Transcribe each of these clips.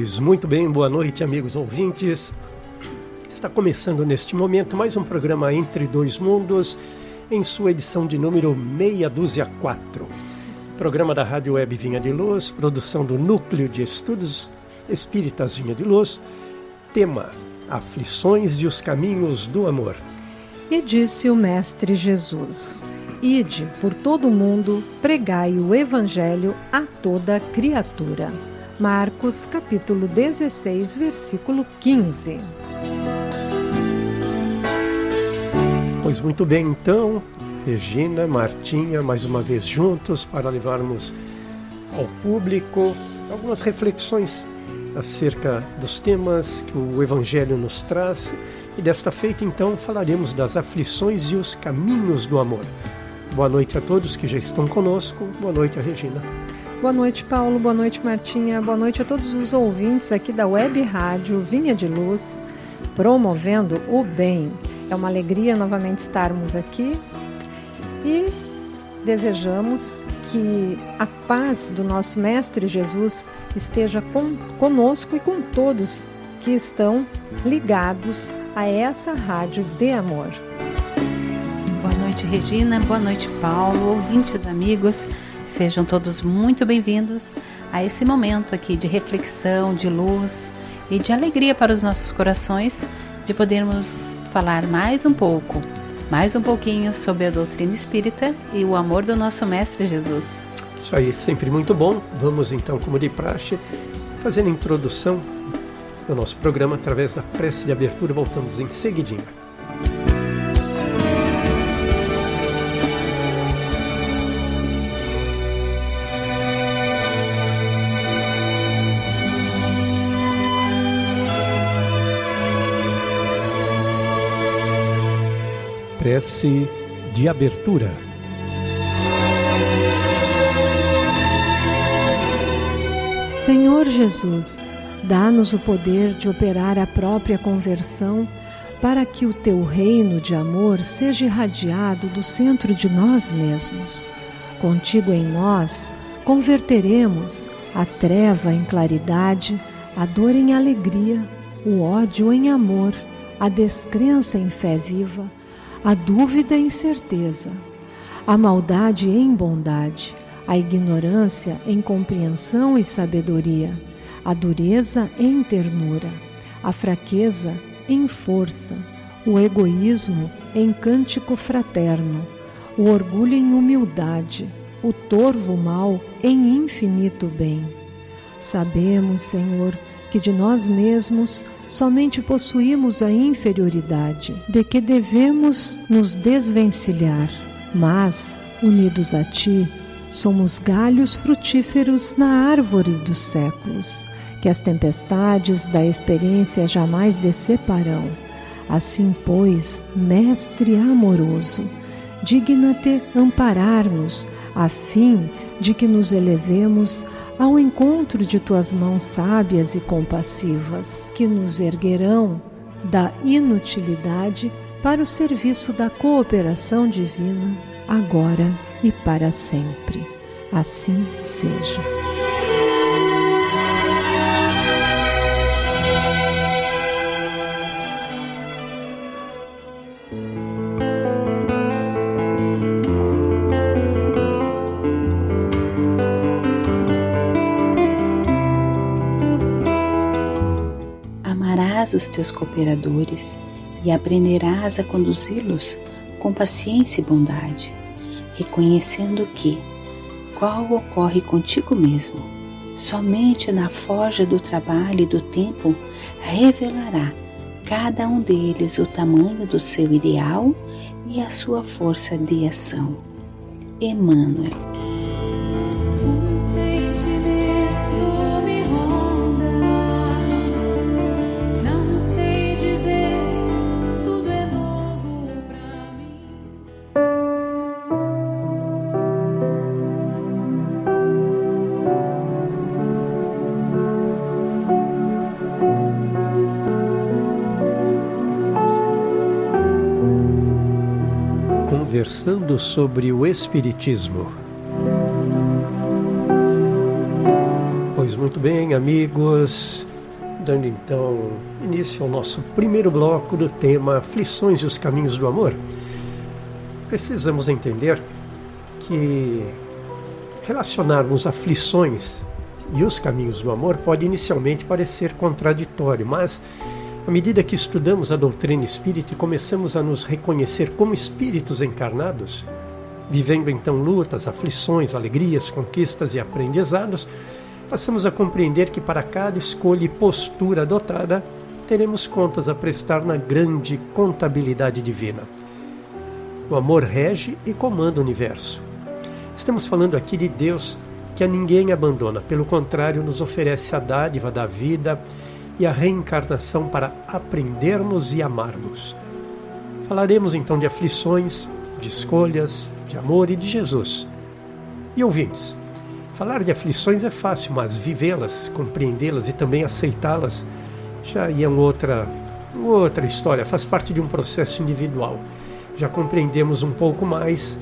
Pois muito bem, boa noite, amigos ouvintes. Está começando neste momento mais um programa Entre Dois Mundos, em sua edição de número 624. Programa da Rádio Web Vinha de Luz, produção do Núcleo de Estudos Espíritas Vinha de Luz. Tema: Aflições e os Caminhos do Amor. E disse o Mestre Jesus: Ide por todo o mundo, pregai o Evangelho a toda criatura. Marcos, capítulo 16, versículo 15. Pois muito bem, então, Regina, Martinha, mais uma vez juntos para levarmos ao público algumas reflexões acerca dos temas que o Evangelho nos traz. E desta feita, então, falaremos das aflições e os caminhos do amor. Boa noite a todos que já estão conosco. Boa noite, Regina. Boa noite, Paulo. Boa noite, Martinha. Boa noite a todos os ouvintes aqui da Web Rádio Vinha de Luz, promovendo o bem. É uma alegria novamente estarmos aqui e desejamos que a paz do nosso Mestre Jesus esteja conosco e com todos que estão ligados a essa rádio de amor. Boa noite, Regina. Boa noite, Paulo. Ouvintes, amigos, sejam todos muito bem-vindos a esse momento aqui de reflexão, de luz e de alegria para os nossos corações, de podermos falar mais um pouquinho sobre a doutrina espírita e o amor do nosso Mestre Jesus. Isso aí, sempre muito bom. Vamos então, como de praxe, fazendo a introdução do nosso programa através da prece de abertura. Voltamos em seguidinho. Prece de abertura. Senhor Jesus, dá-nos o poder de operar a própria conversão para que o teu reino de amor seja irradiado do centro de nós mesmos. Contigo em nós, converteremos a treva em claridade, a dor em alegria, o ódio em amor, a descrença em fé viva, a dúvida em certeza, a maldade em bondade, a ignorância em compreensão e sabedoria, a dureza em ternura, a fraqueza em força, o egoísmo em cântico fraterno, o orgulho em humildade, o torvo mal em infinito bem. Sabemos, Senhor, que de nós mesmos somente possuímos a inferioridade, de que devemos nos desvencilhar, mas, unidos a Ti, somos galhos frutíferos na árvore dos séculos, que as tempestades da experiência jamais deceparão. Assim, pois, Mestre amoroso, digna-te amparar-nos, a fim de que nos elevemos ao encontro de tuas mãos sábias e compassivas, que nos erguerão da inutilidade para o serviço da cooperação divina, agora e para sempre. Assim seja. Amarás os teus cooperadores e aprenderás a conduzi-los com paciência e bondade, reconhecendo que, qual ocorre contigo mesmo, somente na forja do trabalho e do tempo revelará cada um deles o tamanho do seu ideal e a sua força de ação. Emmanuel. Conversando sobre o Espiritismo. Pois muito bem, amigos, dando então início ao nosso primeiro bloco do tema Aflições e os Caminhos do Amor. Precisamos entender que relacionarmos aflições e os caminhos do amor pode inicialmente parecer contraditório, mas à medida que estudamos a doutrina espírita e começamos a nos reconhecer como espíritos encarnados, vivendo então lutas, aflições, alegrias, conquistas e aprendizados, passamos a compreender que para cada escolha e postura adotada, teremos contas a prestar na grande contabilidade divina. O amor rege e comanda o universo. Estamos falando aqui de Deus que a ninguém abandona, pelo contrário, nos oferece a dádiva da vida e a reencarnação para aprendermos e amarmos. Falaremos então de aflições, de escolhas, de amor e de Jesus. E ouvintes, falar de aflições é fácil, mas vivê-las, compreendê-las e também aceitá-las já é outra história, faz parte de um processo individual. Já compreendemos um pouco mais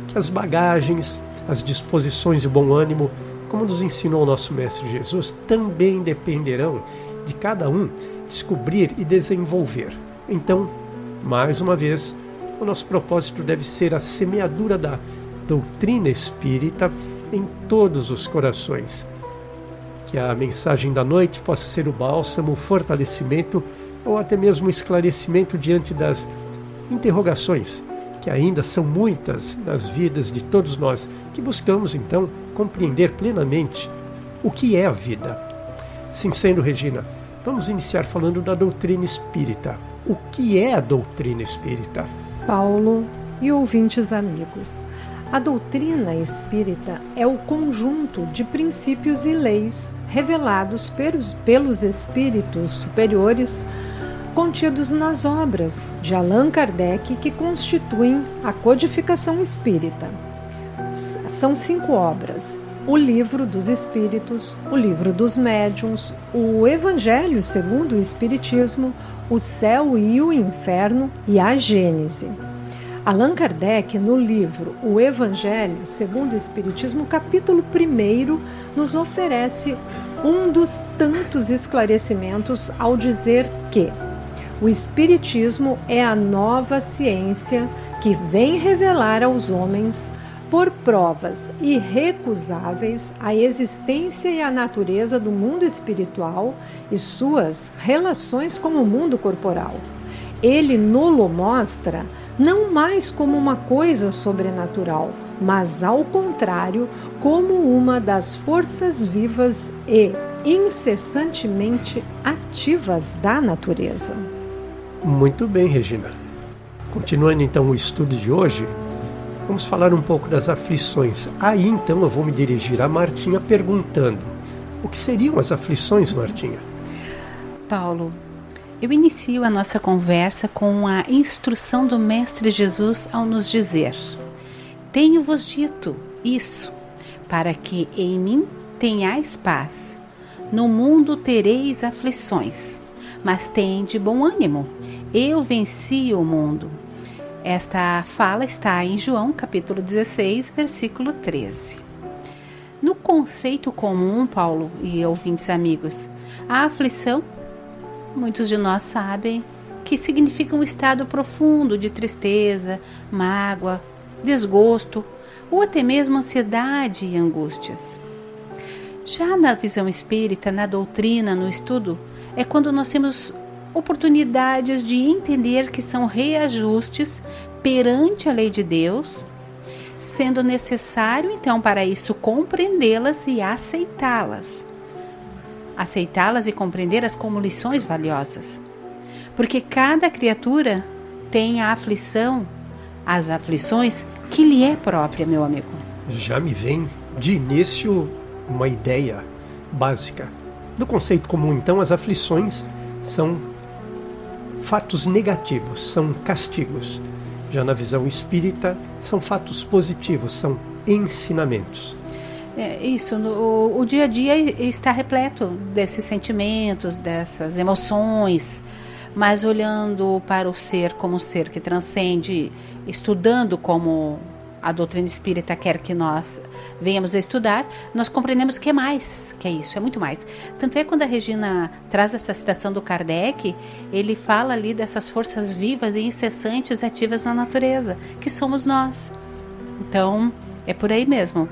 que as bagagens, as disposições e o bom ânimo, como nos ensinou o nosso Mestre Jesus, também dependerão de cada um descobrir e desenvolver. Então, mais uma vez, o nosso propósito deve ser a semeadura da doutrina espírita em todos os corações. Que a mensagem da noite possa ser o bálsamo, o fortalecimento ou até mesmo o esclarecimento diante das interrogações, que ainda são muitas nas vidas de todos nós, que buscamos então compreender plenamente o que é a vida. Sim, sendo, Regina, vamos iniciar falando da doutrina espírita. O que é a doutrina espírita? Paulo e ouvintes amigos, a doutrina espírita é o conjunto de princípios e leis revelados pelos espíritos superiores contidos nas obras de Allan Kardec que constituem a codificação espírita. São 5 obras: o Livro dos Espíritos, o Livro dos Médiuns, o Evangelho segundo o Espiritismo, o Céu e o Inferno e a Gênese. Allan Kardec, no livro O Evangelho segundo o Espiritismo, capítulo 1, nos oferece um dos tantos esclarecimentos ao dizer que o Espiritismo é a nova ciência que vem revelar aos homens, por provas irrecusáveis, a existência e a natureza do mundo espiritual e suas relações com o mundo corporal. Ele nolo mostra não mais como uma coisa sobrenatural, mas, ao contrário, como uma das forças vivas e incessantemente ativas da natureza. Muito bem, Regina. Continuando então o estudo de hoje, vamos falar um pouco das aflições. Aí então eu vou me dirigir a Martinha perguntando: o que seriam as aflições, Martinha? Paulo, eu inicio a nossa conversa com a instrução do Mestre Jesus ao nos dizer: tenho-vos dito isso, para que em mim tenhais paz. No mundo tereis aflições, mas tende bom ânimo. Eu venci o mundo. Esta fala está em João, capítulo 16, versículo 13. No conceito comum, Paulo e ouvintes amigos, a aflição, muitos de nós sabem que significa um estado profundo de tristeza, mágoa, desgosto ou até mesmo ansiedade e angústias. Já na visão espírita, na doutrina, no estudo, é quando nós temos oportunidades de entender que são reajustes perante a lei de Deus, sendo necessário então para isso compreendê-las e aceitá-las. Aceitá-las e compreendê-las como lições valiosas. Porque cada criatura tem a aflição, as aflições que lhe é própria, meu amigo. Já me vem de início uma ideia básica. No conceito comum, então, as aflições são fatos negativos, são castigos. Já na visão espírita, são fatos positivos, são ensinamentos. O dia a dia está repleto desses sentimentos, dessas emoções, mas olhando para o ser como um ser que transcende, estudando como a doutrina espírita quer que nós venhamos a estudar, nós compreendemos que é mais, que é isso, é muito mais. Tanto é quando a Regina traz essa citação do Kardec, ele fala ali dessas forças vivas e incessantes ativas na natureza, que somos nós. Então, é por aí mesmo.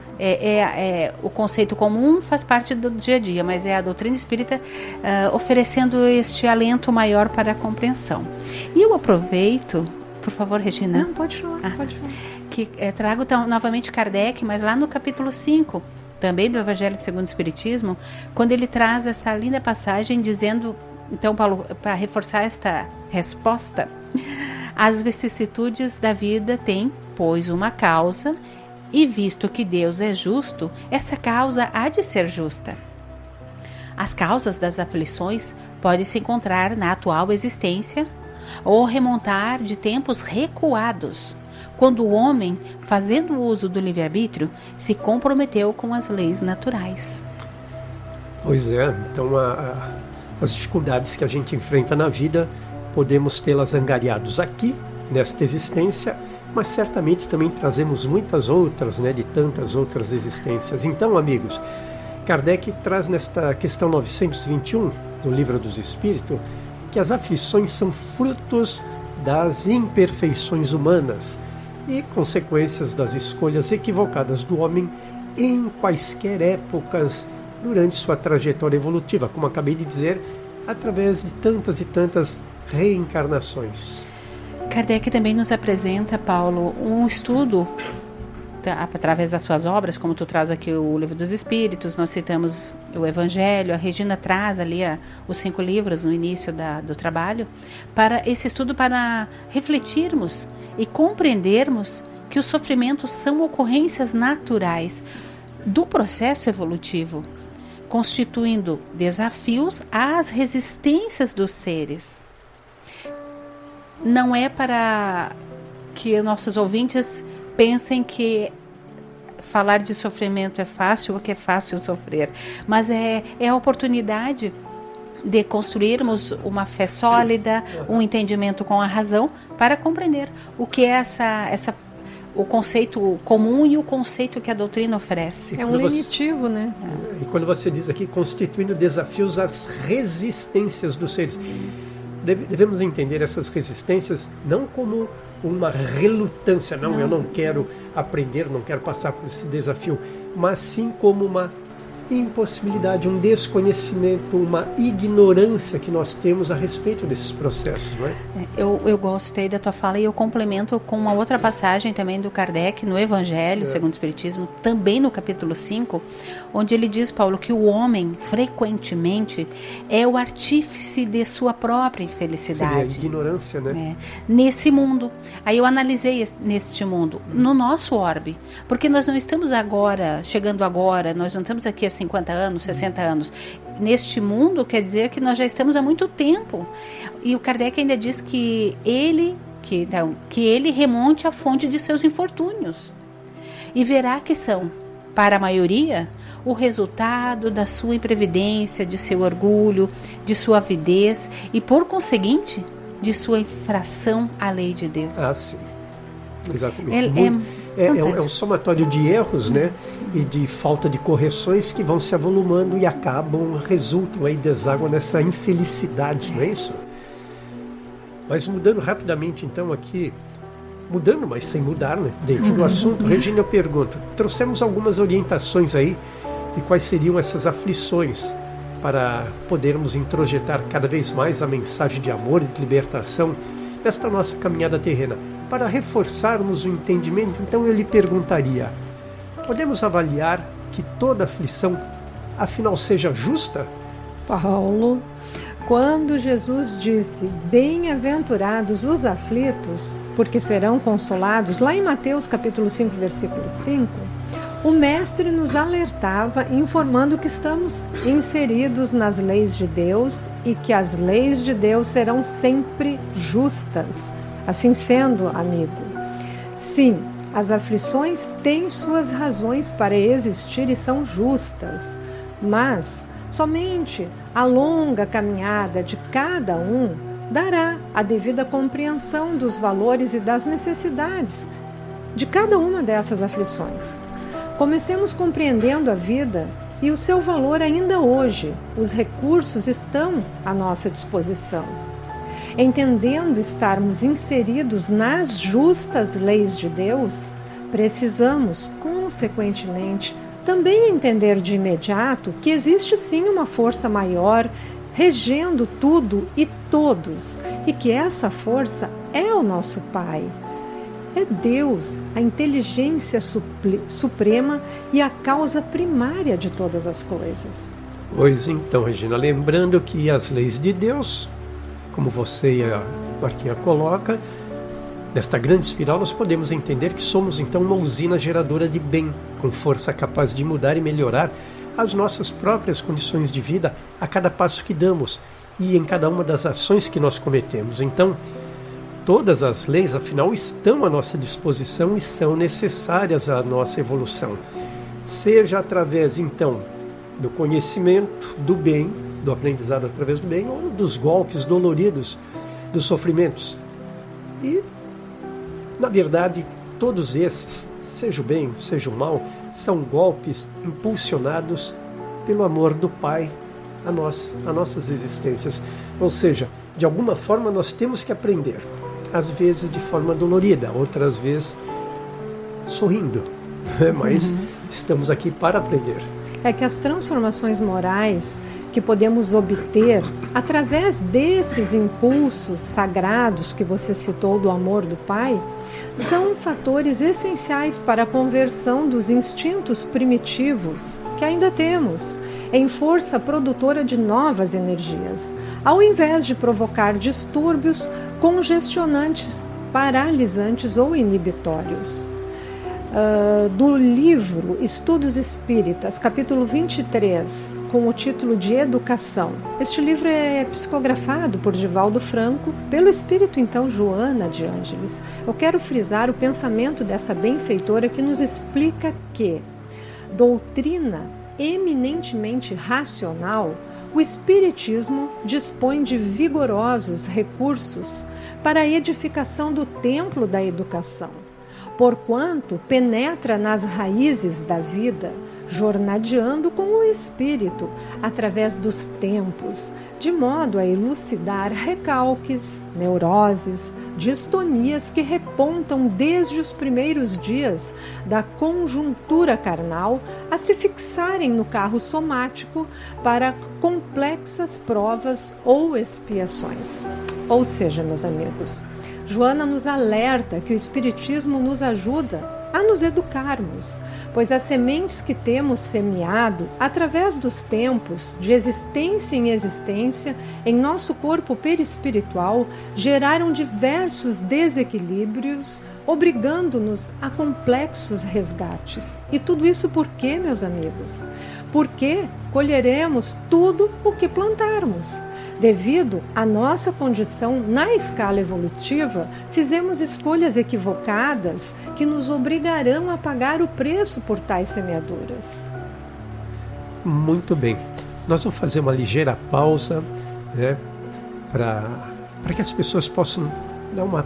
O conceito comum faz parte do dia a dia, mas é a doutrina espírita oferecendo este alento maior para a compreensão. E eu aproveito, por favor, Regina. Não, pode falar, pode falar. Que trago novamente Kardec, mas lá no capítulo 5, também do Evangelho segundo o Espiritismo, quando ele traz essa linda passagem dizendo, então, Paulo, para reforçar esta resposta, as vicissitudes da vida têm, pois, uma causa, e visto que Deus é justo, essa causa há de ser justa. As causas das aflições podem se encontrar na atual existência ou remontar de tempos recuados, quando o homem, fazendo uso do livre-arbítrio, se comprometeu com as leis naturais. Pois é, então as dificuldades que a gente enfrenta na vida, podemos tê-las angariados aqui, nesta existência, mas certamente também trazemos muitas outras, de tantas outras existências. Então, amigos, Kardec traz nesta questão 921 do Livro dos Espíritos que as aflições são frutos das imperfeições humanas e consequências das escolhas equivocadas do homem em quaisquer épocas durante sua trajetória evolutiva, como acabei de dizer, através de tantas e tantas reencarnações. Kardec também nos apresenta, Paulo, um estudo através das suas obras, como tu traz aqui o Livro dos Espíritos, nós citamos o Evangelho, a Regina traz ali os 5 livros no início do trabalho, para esse estudo, para refletirmos e compreendermos que os sofrimentos são ocorrências naturais do processo evolutivo, constituindo desafios às resistências dos seres. Não é para que nossos ouvintes pensem que falar de sofrimento é fácil ou que é fácil sofrer, mas é a oportunidade de construirmos uma fé sólida, um entendimento com a razão para compreender o que é o conceito comum e o conceito que a doutrina oferece. É um lenitivo, né? E quando você diz aqui, constituindo desafios às resistências dos seres, devemos entender essas resistências não como uma relutância, não, eu não quero aprender, não quero passar por esse desafio, mas sim como uma impossibilidade, um desconhecimento, uma ignorância que nós temos a respeito desses processos, não é? Eu gostei da tua fala e eu complemento com uma outra passagem também do Kardec no Evangelho segundo o Espiritismo, também no capítulo 5, onde ele diz, Paulo, que o homem frequentemente é o artífice de sua própria infelicidade. Seria a ignorância, né? Nesse mundo. Aí eu analisei neste mundo, no nosso orbe, porque nós não estamos chegando agora, nós não estamos aqui há 50 anos, 60 anos. Neste mundo quer dizer que nós já estamos há muito tempo. E o Kardec ainda diz que ele remonte à fonte de seus infortúnios. E verá que são, para a maioria, o resultado da sua imprevidência, de seu orgulho, de sua avidez e, por conseguinte, de sua infração à lei de Deus. Ah, sim. Exatamente. É um somatório de erros, né? E de falta de correções que vão se avolumando e resultam aí, desaguam nessa infelicidade, não é isso? Mas mudando rapidamente então aqui, mas sem mudar, né? Dentro do assunto, Regina, eu pergunto, trouxemos algumas orientações aí de quais seriam essas aflições para podermos introjetar cada vez mais a mensagem de amor e de libertação nesta nossa caminhada terrena. Para reforçarmos o entendimento, então eu lhe perguntaria, podemos avaliar que toda aflição, afinal, seja justa? Paulo, quando Jesus disse, bem-aventurados os aflitos, porque serão consolados, lá em Mateus capítulo 5, versículo 5, o mestre nos alertava informando que estamos inseridos nas leis de Deus e que as leis de Deus serão sempre justas. Assim sendo, amigo, sim, as aflições têm suas razões para existir e são justas, mas somente a longa caminhada de cada um dará a devida compreensão dos valores e das necessidades de cada uma dessas aflições. Comecemos compreendendo a vida e o seu valor ainda hoje. Os recursos estão à nossa disposição. Entendendo estarmos inseridos nas justas leis de Deus, precisamos, consequentemente, também entender de imediato que existe sim uma força maior regendo tudo e todos, e que essa força é o nosso Pai. É Deus, a inteligência suprema e a causa primária de todas as coisas. Pois então, Regina, lembrando que as leis de Deus, como você e a Martinha coloca, nesta grande espiral nós podemos entender que somos então uma usina geradora de bem, com força capaz de mudar e melhorar as nossas próprias condições de vida a cada passo que damos e em cada uma das ações que nós cometemos. Então, todas as leis, afinal, estão à nossa disposição e são necessárias à nossa evolução. Seja através, então, do conhecimento, do bem, do aprendizado através do bem, ou dos golpes doloridos, dos sofrimentos. E, na verdade, todos esses, seja o bem, seja o mal, são golpes impulsionados pelo amor do Pai a nossas existências. Ou seja, de alguma forma nós temos que aprender. Às vezes de forma dolorida, outras vezes sorrindo, mas estamos aqui para aprender. É que as transformações morais que podemos obter através desses impulsos sagrados que você citou do amor do Pai, são fatores essenciais para a conversão dos instintos primitivos que ainda temos em força produtora de novas energias, ao invés de provocar distúrbios congestionantes, paralisantes ou inibitórios. Do livro Estudos Espíritas, capítulo 23, com o título de Educação. Este livro é psicografado por Divaldo Franco, pelo espírito então Joana de Ângeles. Eu quero frisar o pensamento dessa benfeitora que nos explica que doutrina eminentemente racional, o Espiritismo dispõe de vigorosos recursos para a edificação do templo da educação, porquanto penetra nas raízes da vida, jornadeando com o espírito através dos tempos, de modo a elucidar recalques, neuroses, distonias que repontam desde os primeiros dias da conjuntura carnal a se fixarem no carro somático para complexas provas ou expiações. Ou seja, meus amigos, Joana nos alerta que o Espiritismo nos ajuda a nos educarmos, pois as sementes que temos semeado através dos tempos, de existência em existência, em nosso corpo perispiritual, geraram diversos desequilíbrios, obrigando-nos a complexos resgates. E tudo isso por quê, meus amigos? Porque colheremos tudo o que plantarmos. Devido à nossa condição na escala evolutiva, fizemos escolhas equivocadas que nos obrigarão a pagar o preço por tais semeaduras. Muito bem. Nós vamos fazer uma ligeira pausa, né, para que as pessoas possam dar uma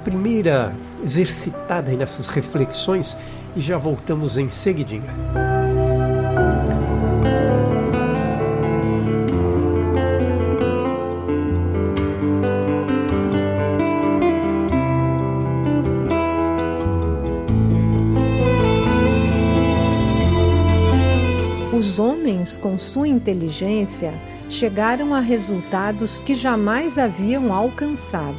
primeira exercitada aí nessas reflexões e já voltamos em seguidinha. Os homens, com sua inteligência, chegaram a resultados que jamais haviam alcançado,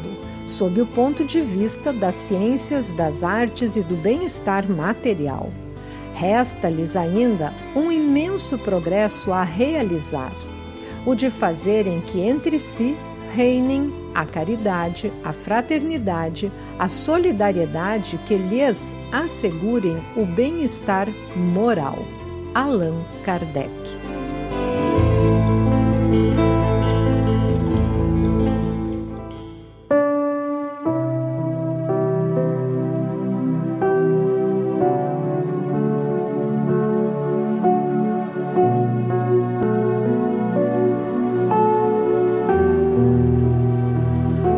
sob o ponto de vista das ciências, das artes e do bem-estar material. Resta-lhes ainda um imenso progresso a realizar, o de fazerem que entre si reinem a caridade, a fraternidade, a solidariedade que lhes assegurem o bem-estar moral. Allan Kardec.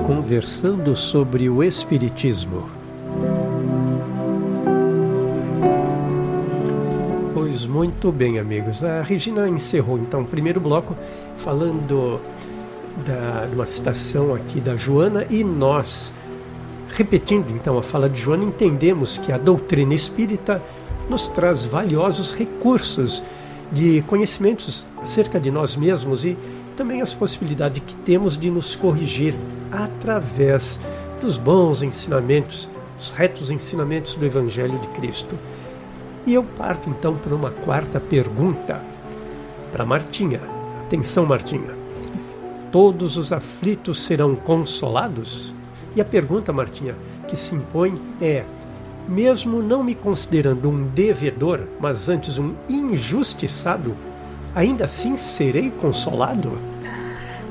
Conversando sobre o Espiritismo. Pois muito bem, amigos. A Regina encerrou então o primeiro bloco falando de uma citação aqui da Joana, e nós, repetindo então a fala de Joana, entendemos que a doutrina espírita nos traz valiosos recursos de conhecimentos acerca de nós mesmos e também as possibilidades que temos de nos corrigir através dos bons ensinamentos, os retos ensinamentos do Evangelho de Cristo. E eu parto então para uma quarta pergunta para Martinha. Atenção, Martinha. Todos os aflitos serão consolados? E a pergunta, Martinha, que se impõe é: mesmo não me considerando um devedor, mas antes um injustiçado, ainda assim serei consolado?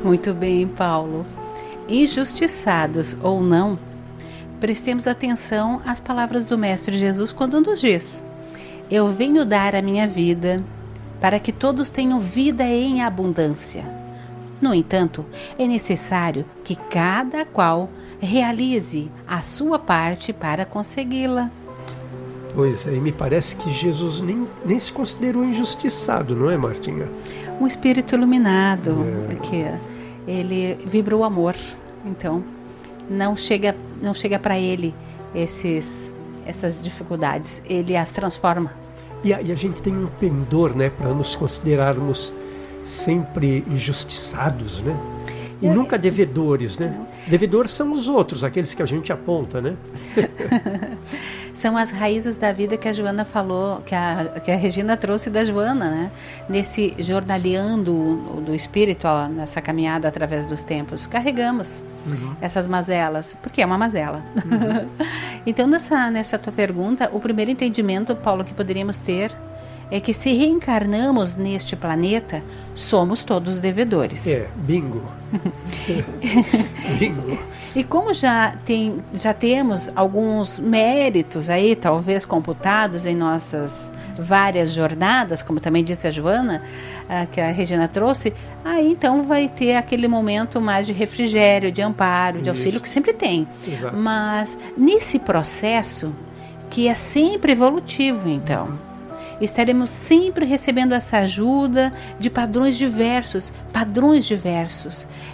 Muito bem, Paulo. Injustiçados ou não, prestemos atenção às palavras do Mestre Jesus quando nos diz: eu venho dar a minha vida para que todos tenham vida em abundância. No entanto, é necessário que cada qual realize a sua parte para consegui-la. Pois é, e me parece que Jesus nem se considerou injustiçado, não é, Martinha? Um espírito iluminado, que ele vibra o amor. Então, não chega para ele essas dificuldades, ele as transforma. E a gente tem um pendor, né, para nos considerarmos sempre injustiçados, né? E nunca devedores, né? Devedores são os outros, aqueles que a gente aponta, né? São as raízes da vida que a Joana falou, que a Regina trouxe da Joana, né? Nesse jornaleando do espírito, ó, nessa caminhada através dos tempos. Carregamos essas mazelas, porque é uma mazela. Então, nessa tua pergunta, o primeiro entendimento, Paulo, que poderíamos ter é que se reencarnamos neste planeta, somos todos devedores. Bingo. Bingo. E como já temos alguns méritos aí, talvez computados em nossas várias jornadas, como também disse a Joana, que a Regina trouxe, aí então vai ter aquele momento mais de refrigério, de amparo, de auxílio, que sempre tem. Exato. Mas nesse processo, que é sempre evolutivo, então, estaremos sempre recebendo essa ajuda de padrões diversos.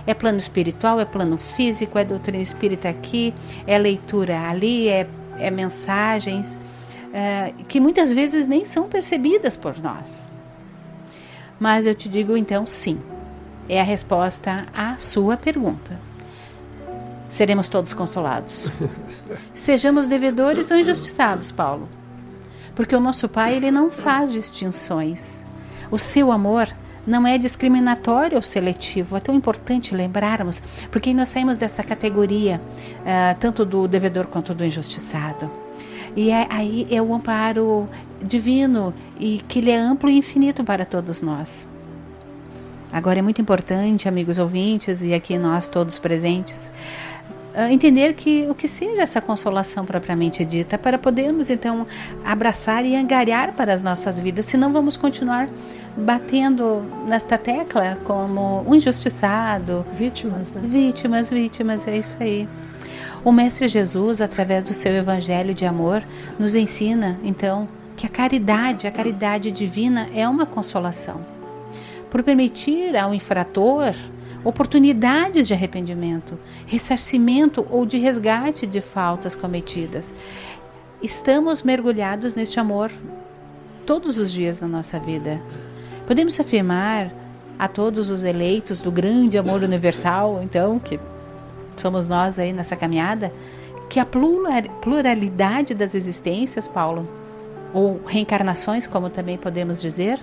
É plano espiritual, é plano físico, é doutrina espírita aqui, é leitura ali, é mensagens que muitas vezes nem são percebidas por nós. Mas eu te digo então, sim, é a resposta à sua pergunta. Seremos todos consolados. Sejamos devedores ou injustiçados, Paulo. Porque o nosso Pai, ele não faz distinções. O seu amor não é discriminatório ou seletivo. É tão importante lembrarmos, porque nós saímos dessa categoria, tanto do devedor quanto do injustiçado. E aí é o amparo divino, e que ele é amplo e infinito para todos nós. Agora é muito importante, amigos ouvintes, e aqui nós todos presentes, entender o que seja essa consolação propriamente dita, para podermos então abraçar e angariar para as nossas vidas, senão vamos continuar batendo nesta tecla como um injustiçado. Vítimas, né? Vítimas, é isso aí. O Mestre Jesus, através do seu Evangelho de amor, nos ensina então que a caridade divina é uma consolação, por permitir ao infrator oportunidades de arrependimento, ressarcimento ou de resgate de faltas cometidas. Estamos mergulhados neste amor todos os dias da nossa vida. Podemos afirmar a todos os eleitos do grande amor universal, então, que somos nós aí nessa caminhada, que a pluralidade das existências, Paulo, ou reencarnações, como também podemos dizer,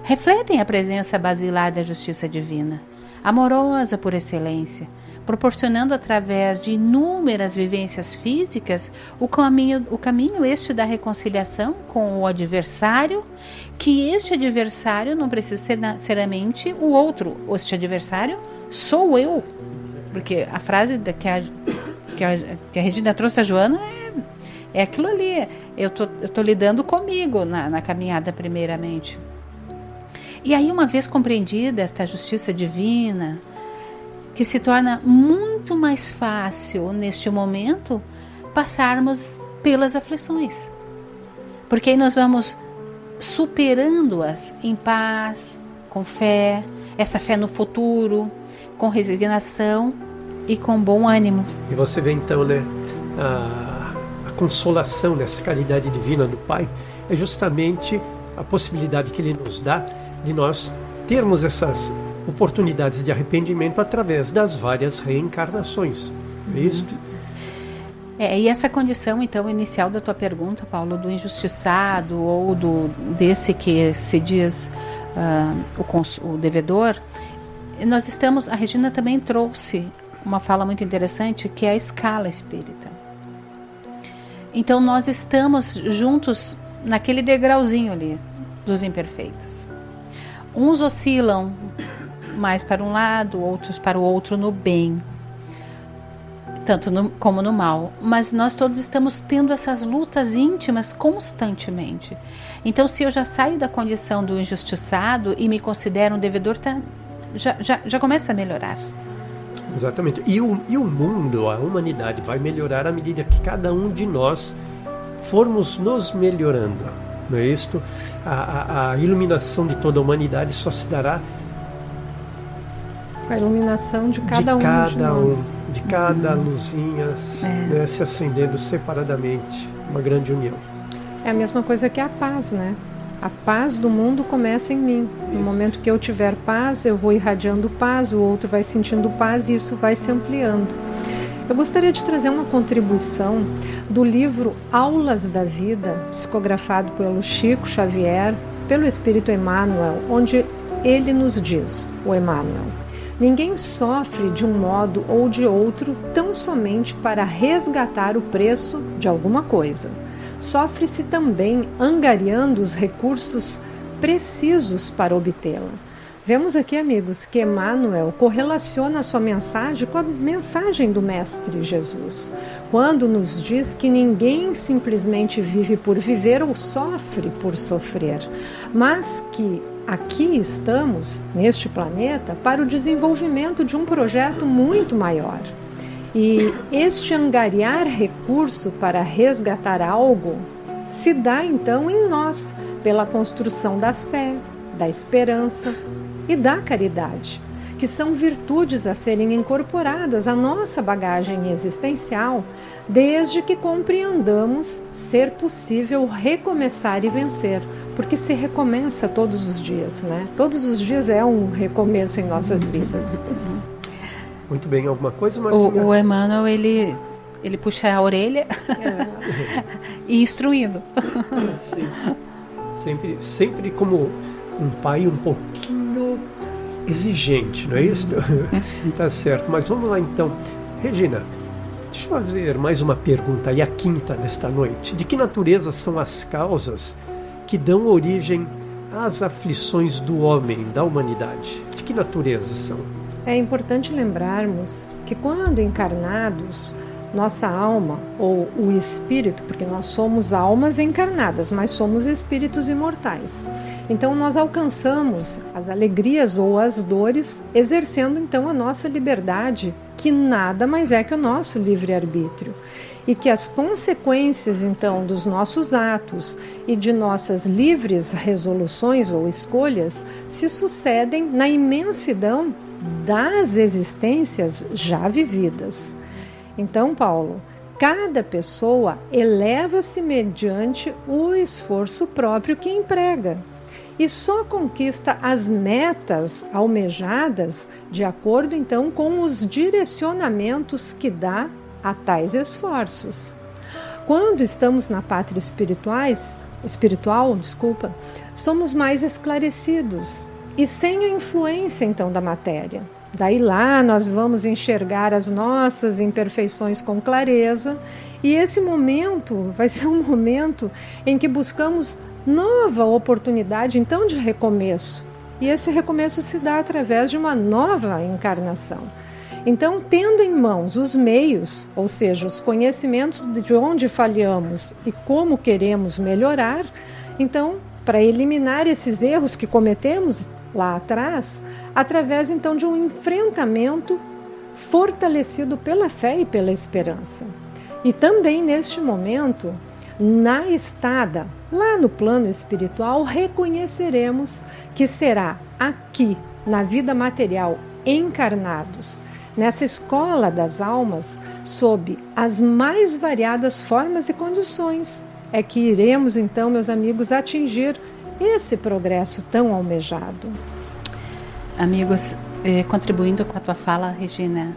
refletem a presença basilar da justiça divina, amorosa por excelência, proporcionando através de inúmeras vivências físicas o caminho este da reconciliação com o adversário, que este adversário não precisa ser necessariamente o outro. Este adversário sou eu, porque a frase que a Regina trouxe a Joana é aquilo ali. Eu tô lidando comigo na caminhada primeiramente. E aí, uma vez compreendida esta justiça divina, que se torna muito mais fácil neste momento passarmos pelas aflições. Porque aí nós vamos superando-as em paz, com fé, essa fé no futuro, com resignação e com bom ânimo. E você vê então, né, a consolação dessa caridade divina do Pai é justamente a possibilidade que Ele nos dá de nós termos essas oportunidades de arrependimento através das várias reencarnações. É isso? E essa condição, então, inicial da tua pergunta, Paulo, do injustiçado ou desse que se diz o devedor, a Regina também trouxe uma fala muito interessante, que é a escala espírita. Então, nós estamos juntos naquele degrauzinho ali dos imperfeitos. Uns oscilam mais para um lado, outros para o outro no bem, tanto como no mal. Mas nós todos estamos tendo essas lutas íntimas constantemente. Então, se eu já saio da condição do injustiçado e me considero um devedor, já começa a melhorar. Exatamente. E o mundo, a humanidade vai melhorar à medida que cada um de nós formos nos melhorando. Não é isto? A iluminação de toda a humanidade só se dará a iluminação de cada um de nós. De cada luzinha, né, se acendendo separadamente. Uma grande união. É a mesma coisa que a paz, né? A paz do mundo começa em mim. No momento que eu tiver paz, eu vou irradiando paz, o outro vai sentindo paz e isso vai se ampliando. Eu gostaria de trazer uma contribuição do livro Aulas da Vida, psicografado pelo Chico Xavier, pelo Espírito Emmanuel, onde ele nos diz, o Emmanuel: ninguém sofre de um modo ou de outro tão somente para resgatar o preço de alguma coisa. Sofre-se também angariando os recursos precisos para obtê-la. Vemos aqui, amigos, que Emmanuel correlaciona a sua mensagem com a mensagem do Mestre Jesus, quando nos diz que ninguém simplesmente vive por viver ou sofre por sofrer, mas que aqui estamos, neste planeta, para o desenvolvimento de um projeto muito maior. E este angariar recurso para resgatar algo se dá então em nós, pela construção da fé, da esperança e da caridade, que são virtudes a serem incorporadas à nossa bagagem existencial, desde que compreendamos ser possível recomeçar e vencer, porque se recomeça todos os dias, né? Todos os dias é um recomeço em nossas vidas. Muito bem, alguma coisa, Martinha? O Emmanuel, ele puxa a orelha e instruindo. Sim. Sempre como um pai um pouquinho exigente, não é isso? Tá certo, mas vamos lá então. Regina, deixa eu fazer mais uma pergunta, e a quinta desta noite. De que natureza são as causas que dão origem às aflições do homem, da humanidade? De que natureza são? É importante lembrarmos que quando encarnados, nossa alma ou o espírito, porque nós somos almas encarnadas, mas somos espíritos imortais. Então nós alcançamos as alegrias ou as dores, exercendo então a nossa liberdade, que nada mais é que o nosso livre-arbítrio. E que as consequências então dos nossos atos e de nossas livres resoluções ou escolhas se sucedem na imensidão das existências já vividas. Então, Paulo, cada pessoa eleva-se mediante o esforço próprio que emprega e só conquista as metas almejadas de acordo então com os direcionamentos que dá a tais esforços. Quando estamos na pátria espiritual, somos mais esclarecidos e sem a influência então da matéria. Daí lá nós vamos enxergar as nossas imperfeições com clareza, e esse momento vai ser um momento em que buscamos nova oportunidade então de recomeço. E esse recomeço se dá através de uma nova encarnação. Então, tendo em mãos os meios, ou seja, os conhecimentos de onde falhamos e como queremos melhorar, então, para eliminar esses erros que cometemos lá atrás, através então de um enfrentamento fortalecido pela fé e pela esperança. E também neste momento, na estada, lá no plano espiritual, reconheceremos que será aqui, na vida material, encarnados, nessa escola das almas, sob as mais variadas formas e condições, é que iremos então, meus amigos, atingir esse progresso tão almejado. Amigos, contribuindo com a tua fala, Regina,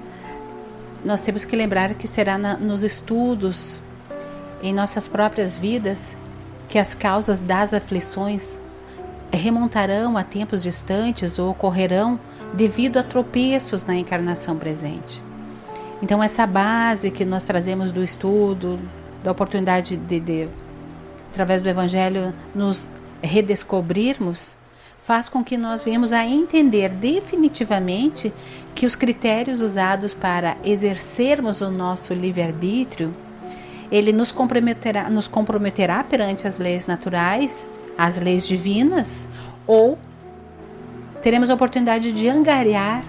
nós temos que lembrar que será nos estudos, em nossas próprias vidas, que as causas das aflições remontarão a tempos distantes ou ocorrerão devido a tropeços na encarnação presente. Então essa base que nós trazemos do estudo, da oportunidade de através do Evangelho, nos redescobrirmos, faz com que nós venhamos a entender definitivamente que os critérios usados para exercermos o nosso livre-arbítrio, ele nos comprometerá perante as leis naturais, as leis divinas, ou teremos a oportunidade de angariar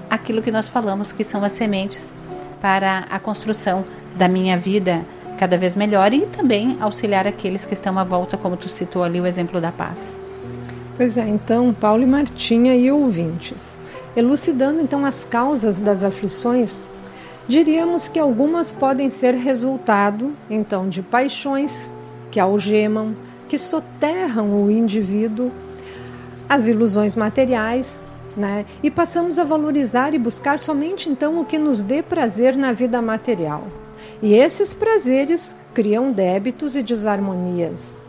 aquilo que nós falamos que são as sementes para a construção da minha vida cada vez melhor e também auxiliar aqueles que estão à volta, como tu citou ali o exemplo da paz. Pois é, então, Paulo e Martinha e ouvintes, elucidando então as causas das aflições, diríamos que algumas podem ser resultado, então, de paixões que algemam, que soterram o indivíduo, as ilusões materiais, né? E passamos a valorizar e buscar somente então o que nos dê prazer na vida material. E esses prazeres criam débitos e desarmonias,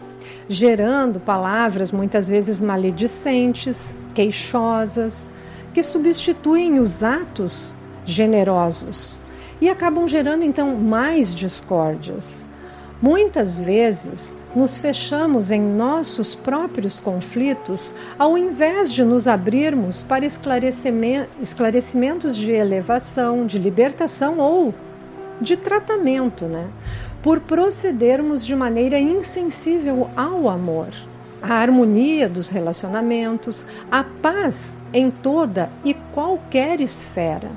gerando palavras muitas vezes maledicentes, queixosas, que substituem os atos generosos e acabam gerando então mais discórdias. Muitas vezes nos fechamos em nossos próprios conflitos ao invés de nos abrirmos para esclarecimentos de elevação, de libertação ou de tratamento, né? Por procedermos de maneira insensível ao amor, à harmonia dos relacionamentos, à paz em toda e qualquer esfera.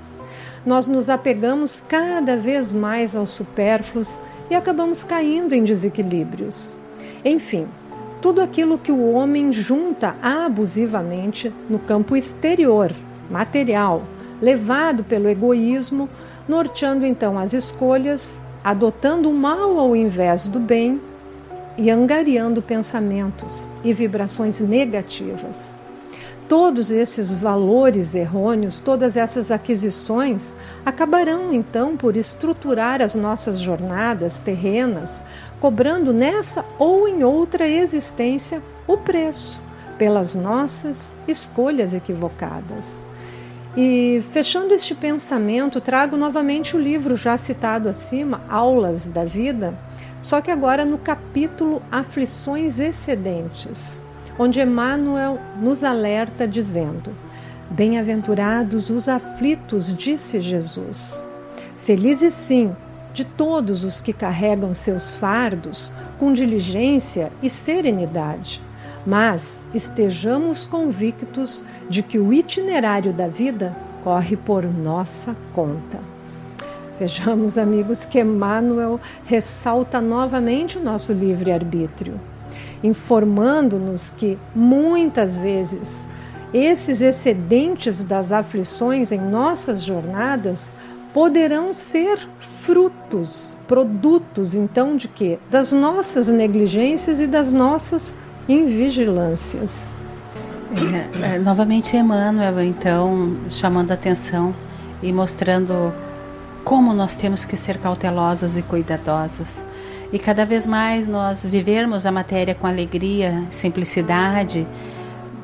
Nós nos apegamos cada vez mais aos supérfluos e acabamos caindo em desequilíbrios. Enfim, tudo aquilo que o homem junta abusivamente no campo exterior, material, levado pelo egoísmo, norteando então as escolhas, adotando o mal ao invés do bem e angariando pensamentos e vibrações negativas. Todos esses valores errôneos, todas essas aquisições acabarão então por estruturar as nossas jornadas terrenas, cobrando nessa ou em outra existência o preço pelas nossas escolhas equivocadas. E fechando este pensamento, trago novamente o livro já citado acima, Aulas da Vida, só que agora no capítulo Aflições Excedentes, onde Emmanuel nos alerta dizendo: bem-aventurados os aflitos, disse Jesus. Felizes sim, de todos os que carregam seus fardos com diligência e serenidade, mas estejamos convictos de que o itinerário da vida corre por nossa conta. Vejamos, amigos, que Emmanuel ressalta novamente o nosso livre-arbítrio, informando-nos que, muitas vezes, esses excedentes das aflições em nossas jornadas poderão ser frutos, produtos, então, de quê? Das nossas negligências e das nossas invigilâncias. Novamente Emmanuel, então, chamando a atenção e mostrando como nós temos que ser cautelosos e cuidadosos. E cada vez mais nós vivermos a matéria com alegria, simplicidade,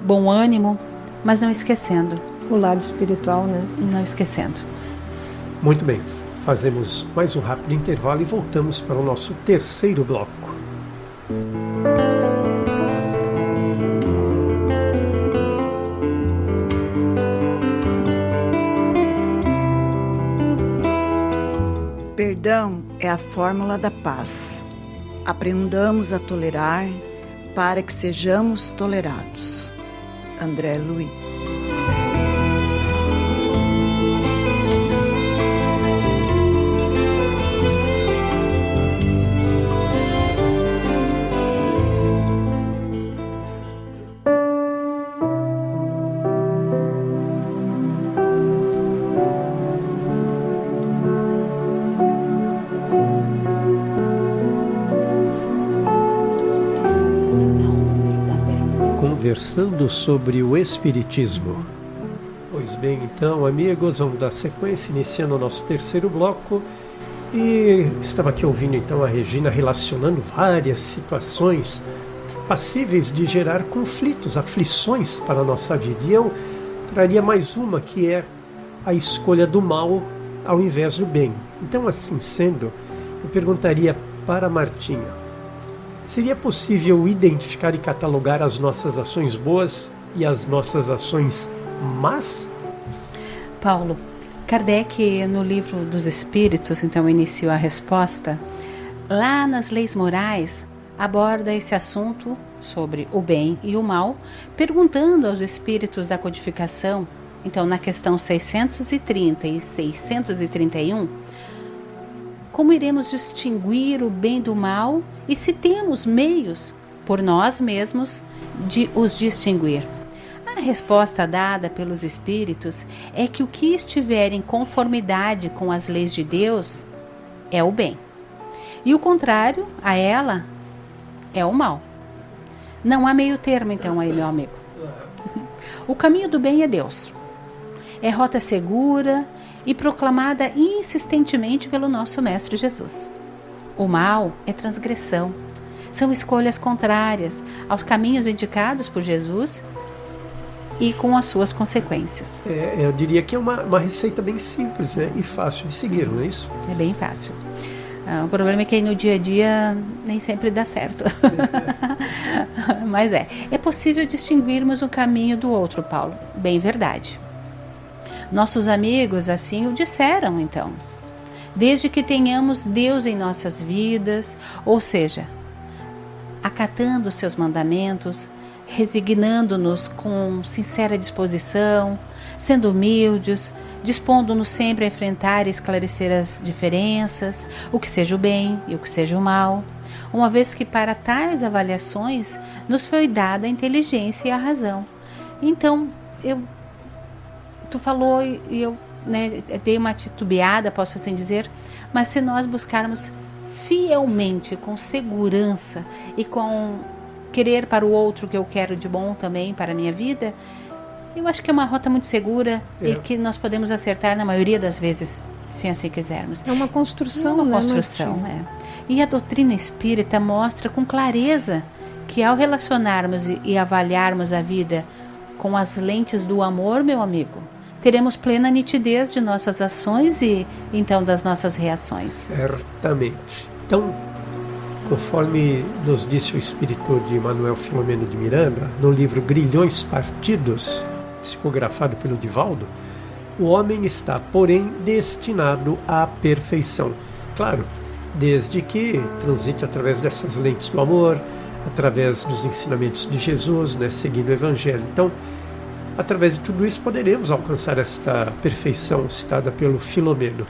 bom ânimo, mas não esquecendo o lado espiritual, né? Não esquecendo. Muito bem, fazemos mais um rápido intervalo e voltamos para o nosso terceiro bloco. Perdão é a fórmula da paz. Aprendamos a tolerar para que sejamos tolerados. André Luiz. conversando sobre o Espiritismo. Pois bem, então, amigos, vamos dar sequência, iniciando o nosso terceiro bloco. E estava aqui ouvindo, então, a Regina relacionando várias situações passíveis de gerar conflitos, aflições para a nossa vida. E eu traria mais uma, que é a escolha do mal ao invés do bem. Então, assim sendo, eu perguntaria para a Martinha: seria possível identificar e catalogar as nossas ações boas e as nossas ações más? Paulo, Kardec, no livro dos Espíritos, então iniciou a resposta. Lá nas leis morais, aborda esse assunto sobre o bem e o mal, perguntando aos espíritos da codificação, então na questão 630 e 631, como iremos distinguir o bem do mal e se temos meios, por nós mesmos, de os distinguir. A resposta dada pelos espíritos é que o que estiver em conformidade com as leis de Deus é o bem, e o contrário a ela é o mal. Não há meio termo, então, aí, meu amigo. O caminho do bem é Deus. É rota segura e proclamada insistentemente pelo nosso Mestre Jesus. O mal é transgressão. São escolhas contrárias aos caminhos indicados por Jesus e com as suas consequências. Eu diria que é uma receita bem simples, né? E fácil de seguir, não é isso? É bem fácil. O problema é que aí no dia a dia nem sempre dá certo. Mas é possível distinguirmos um caminho do outro, Paulo. Bem verdade. Nossos amigos assim o disseram, então. Desde que tenhamos Deus em nossas vidas, ou seja, acatando os seus mandamentos, resignando-nos com sincera disposição, sendo humildes, dispondo-nos sempre a enfrentar e esclarecer as diferenças, o que seja o bem e o que seja o mal, uma vez que para tais avaliações nos foi dada a inteligência e a razão. Então, tu falou e eu dei uma titubeada, posso assim dizer, mas se nós buscarmos fielmente, com segurança e com querer para o outro o que eu quero de bom também para a minha vida, eu acho que é uma rota muito segura e que nós podemos acertar na maioria das vezes, se assim quisermos. É uma construção, né? Uma construção, E a doutrina espírita mostra com clareza que ao relacionarmos e avaliarmos a vida com as lentes do amor, meu amigo, teremos plena nitidez de nossas ações e então das nossas reações. Certamente. Então, conforme nos disse o espírito de Manuel Filomeno de Miranda, no livro Grilhões Partidos, psicografado pelo Divaldo, o homem está, porém, destinado à perfeição. Claro, desde que transite através dessas lentes do amor, através dos ensinamentos de Jesus, seguindo o Evangelho. Então, através de tudo isso, poderemos alcançar esta perfeição citada pelo Filomeno.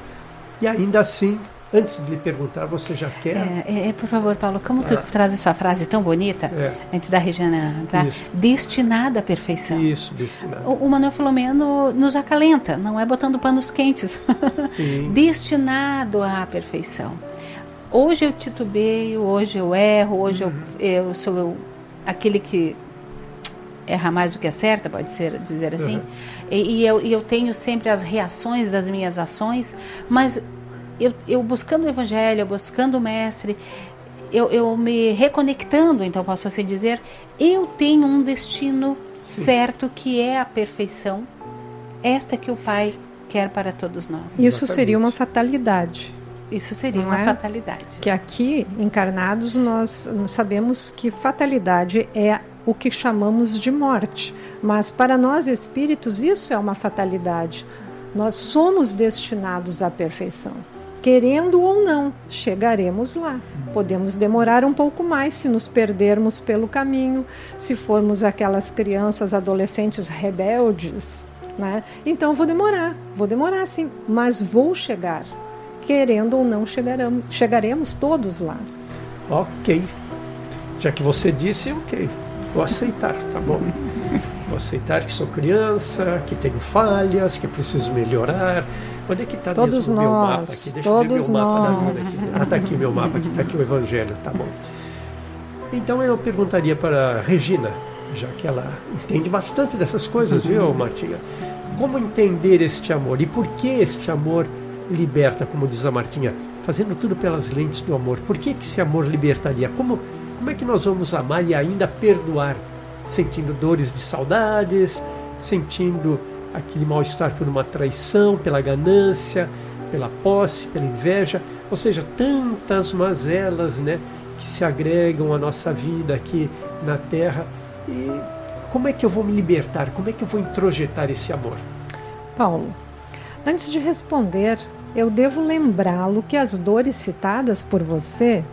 E ainda assim, antes de lhe perguntar, você já quer? Por favor, Paulo, como tu traz essa frase tão bonita, antes da Regina entrar, destinada à perfeição. Isso, destinada. O Manuel Filomeno nos acalenta, não é botando panos quentes. Sim. Destinado à perfeição. Hoje eu titubeio, hoje eu erro, hoje eu sou aquele que erra mais do que acerta, pode ser dizer assim. E eu tenho sempre as reações das minhas ações, mas eu buscando o Evangelho, buscando o Mestre, eu me reconectando, então posso assim dizer, eu tenho um destino certo que é a perfeição, esta que o Pai quer para todos nós. Isso seria uma fatalidade. Isso seria uma fatalidade. Que aqui, encarnados, nós sabemos que fatalidade é o que chamamos de morte. Mas para nós espíritos, isso é uma fatalidade. Nós somos destinados à perfeição. Querendo ou não, chegaremos lá. Podemos demorar um pouco mais se nos perdermos pelo caminho, se formos aquelas crianças, adolescentes rebeldes, Então vou demorar sim, mas vou chegar. Querendo ou não, chegaremos todos lá. Ok. Já que você disse, ok. Vou aceitar, tá bom? Vou aceitar que sou criança, que tenho falhas, que preciso melhorar. Onde é que está mesmo o meu mapa aqui? Deixa eu ver meu mapa da vida aqui. Está aqui meu mapa, aqui está aqui o Evangelho, tá bom. Então eu perguntaria para a Regina, já que ela entende bastante dessas coisas, viu, Martinha? Como entender este amor e por que este amor liberta, como diz a Martinha, fazendo tudo pelas lentes do amor? Por que esse amor libertaria? Como é que nós vamos amar e ainda perdoar, sentindo dores de saudades, sentindo aquele mal-estar por uma traição, pela ganância, pela posse, pela inveja, ou seja, tantas mazelas, né, que se agregam à nossa vida aqui na Terra. E como é que eu vou me libertar? Como é que eu vou introjetar esse amor? Paulo, antes de responder, eu devo lembrá-lo que as dores citadas por você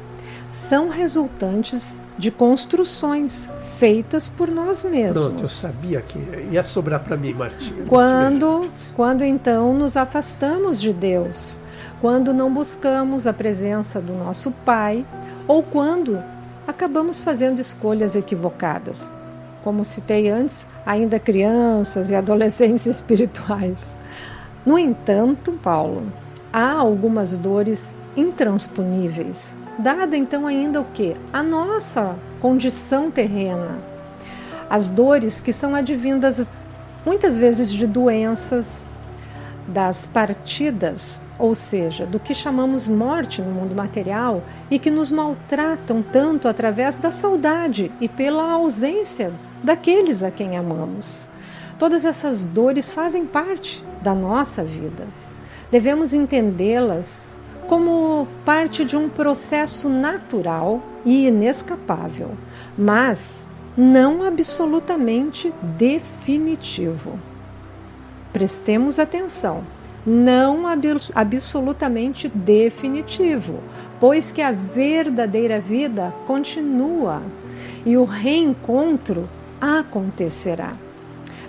são resultantes de construções feitas por nós mesmos. Pronto, eu sabia que ia sobrar para mim, Martinha. Quando então nos afastamos de Deus, quando não buscamos a presença do nosso Pai, ou quando acabamos fazendo escolhas equivocadas, como citei antes, ainda crianças e adolescentes espirituais. No entanto, Paulo, há algumas dores intransponíveis, dada então ainda o quê? A nossa condição terrena. As dores que são advindas muitas vezes de doenças, das partidas, ou seja, do que chamamos morte no mundo material e que nos maltratam tanto através da saudade e pela ausência daqueles a quem amamos. Todas essas dores fazem parte da nossa vida. Devemos entendê-las como parte de um processo natural e inescapável, mas não absolutamente definitivo. Prestemos atenção, não absolutamente definitivo, pois que a verdadeira vida continua e o reencontro acontecerá.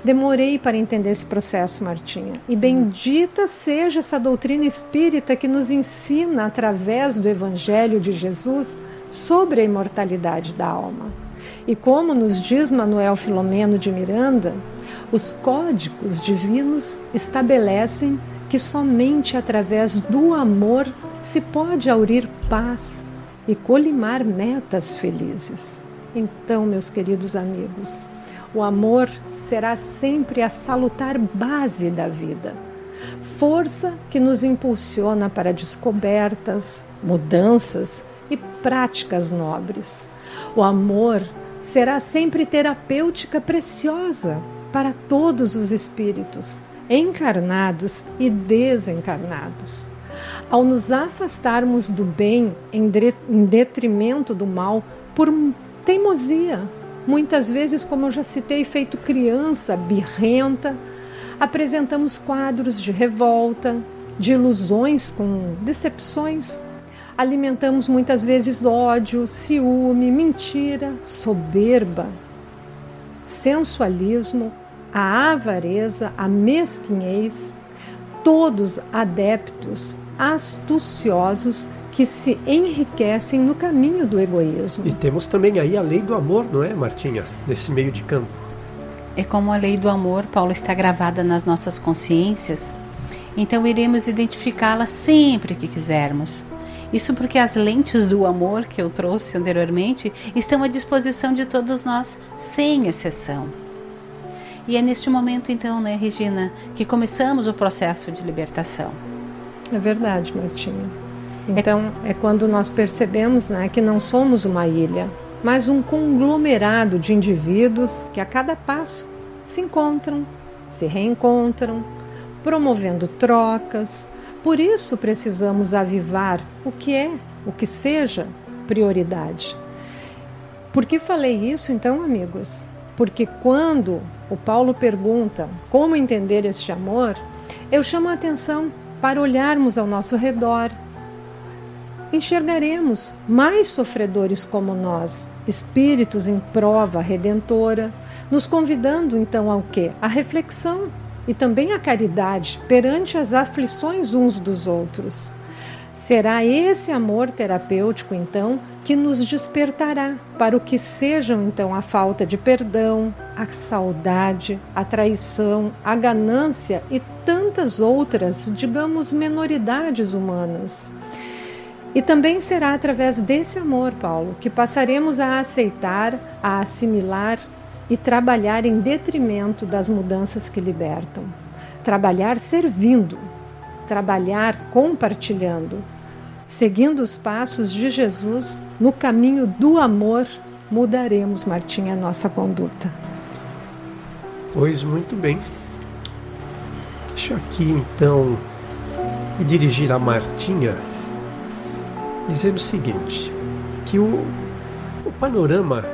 Demorei para entender esse processo, Martinha, e bendita seja essa doutrina espírita que nos ensina através do Evangelho de Jesus sobre a imortalidade da alma. E como nos diz Manuel Filomeno de Miranda, os códigos divinos estabelecem que somente através do amor se pode aurir paz e colimar metas felizes. Então, meus queridos amigos, o amor será sempre a salutar base da vida, força que nos impulsiona para descobertas, mudanças e práticas nobres. O amor será sempre terapêutica preciosa para todos os espíritos, encarnados e desencarnados. Ao nos afastarmos do bem em detrimento do mal por teimosia, muitas vezes, como eu já citei, feito criança birrenta, apresentamos quadros de revolta, de ilusões com decepções. Alimentamos muitas vezes ódio, ciúme, mentira, soberba, sensualismo, a avareza, a mesquinhez, todos adeptos astuciosos que se enriquecem no caminho do egoísmo. E temos também aí a lei do amor, não é, Martinha? Nesse meio de campo. É como a lei do amor, Paulo, está gravada nas nossas consciências, então iremos identificá-la sempre que quisermos. Isso porque as lentes do amor que eu trouxe anteriormente estão à disposição de todos nós, sem exceção. E é neste momento, então, né, Regina, que começamos o processo de libertação. É verdade, Martinha. Então, é quando nós percebemos, né, que não somos uma ilha, mas um conglomerado de indivíduos que a cada passo se encontram, se reencontram, promovendo trocas. Por isso precisamos avivar o que seja prioridade. Por que falei isso, então, amigos? Porque quando o Paulo pergunta como entender este amor, eu chamo a atenção para olharmos ao nosso redor. Enxergaremos mais sofredores como nós, espíritos em prova redentora, nos convidando então ao quê? A reflexão e também a caridade perante as aflições uns dos outros. Será esse amor terapêutico então que nos despertará para o que sejam então a falta de perdão, a saudade, a traição, a ganância e tantas outras, digamos, menoridades humanas. E também será através desse amor, Paulo, que passaremos a aceitar, a assimilar e trabalhar em detrimento das mudanças que libertam. Trabalhar servindo, trabalhar compartilhando. Seguindo os passos de Jesus no caminho do amor, mudaremos, Martinha, a nossa conduta. Pois muito bem. Deixa eu aqui então me dirigir a Martinha dizendo o seguinte, que o panorama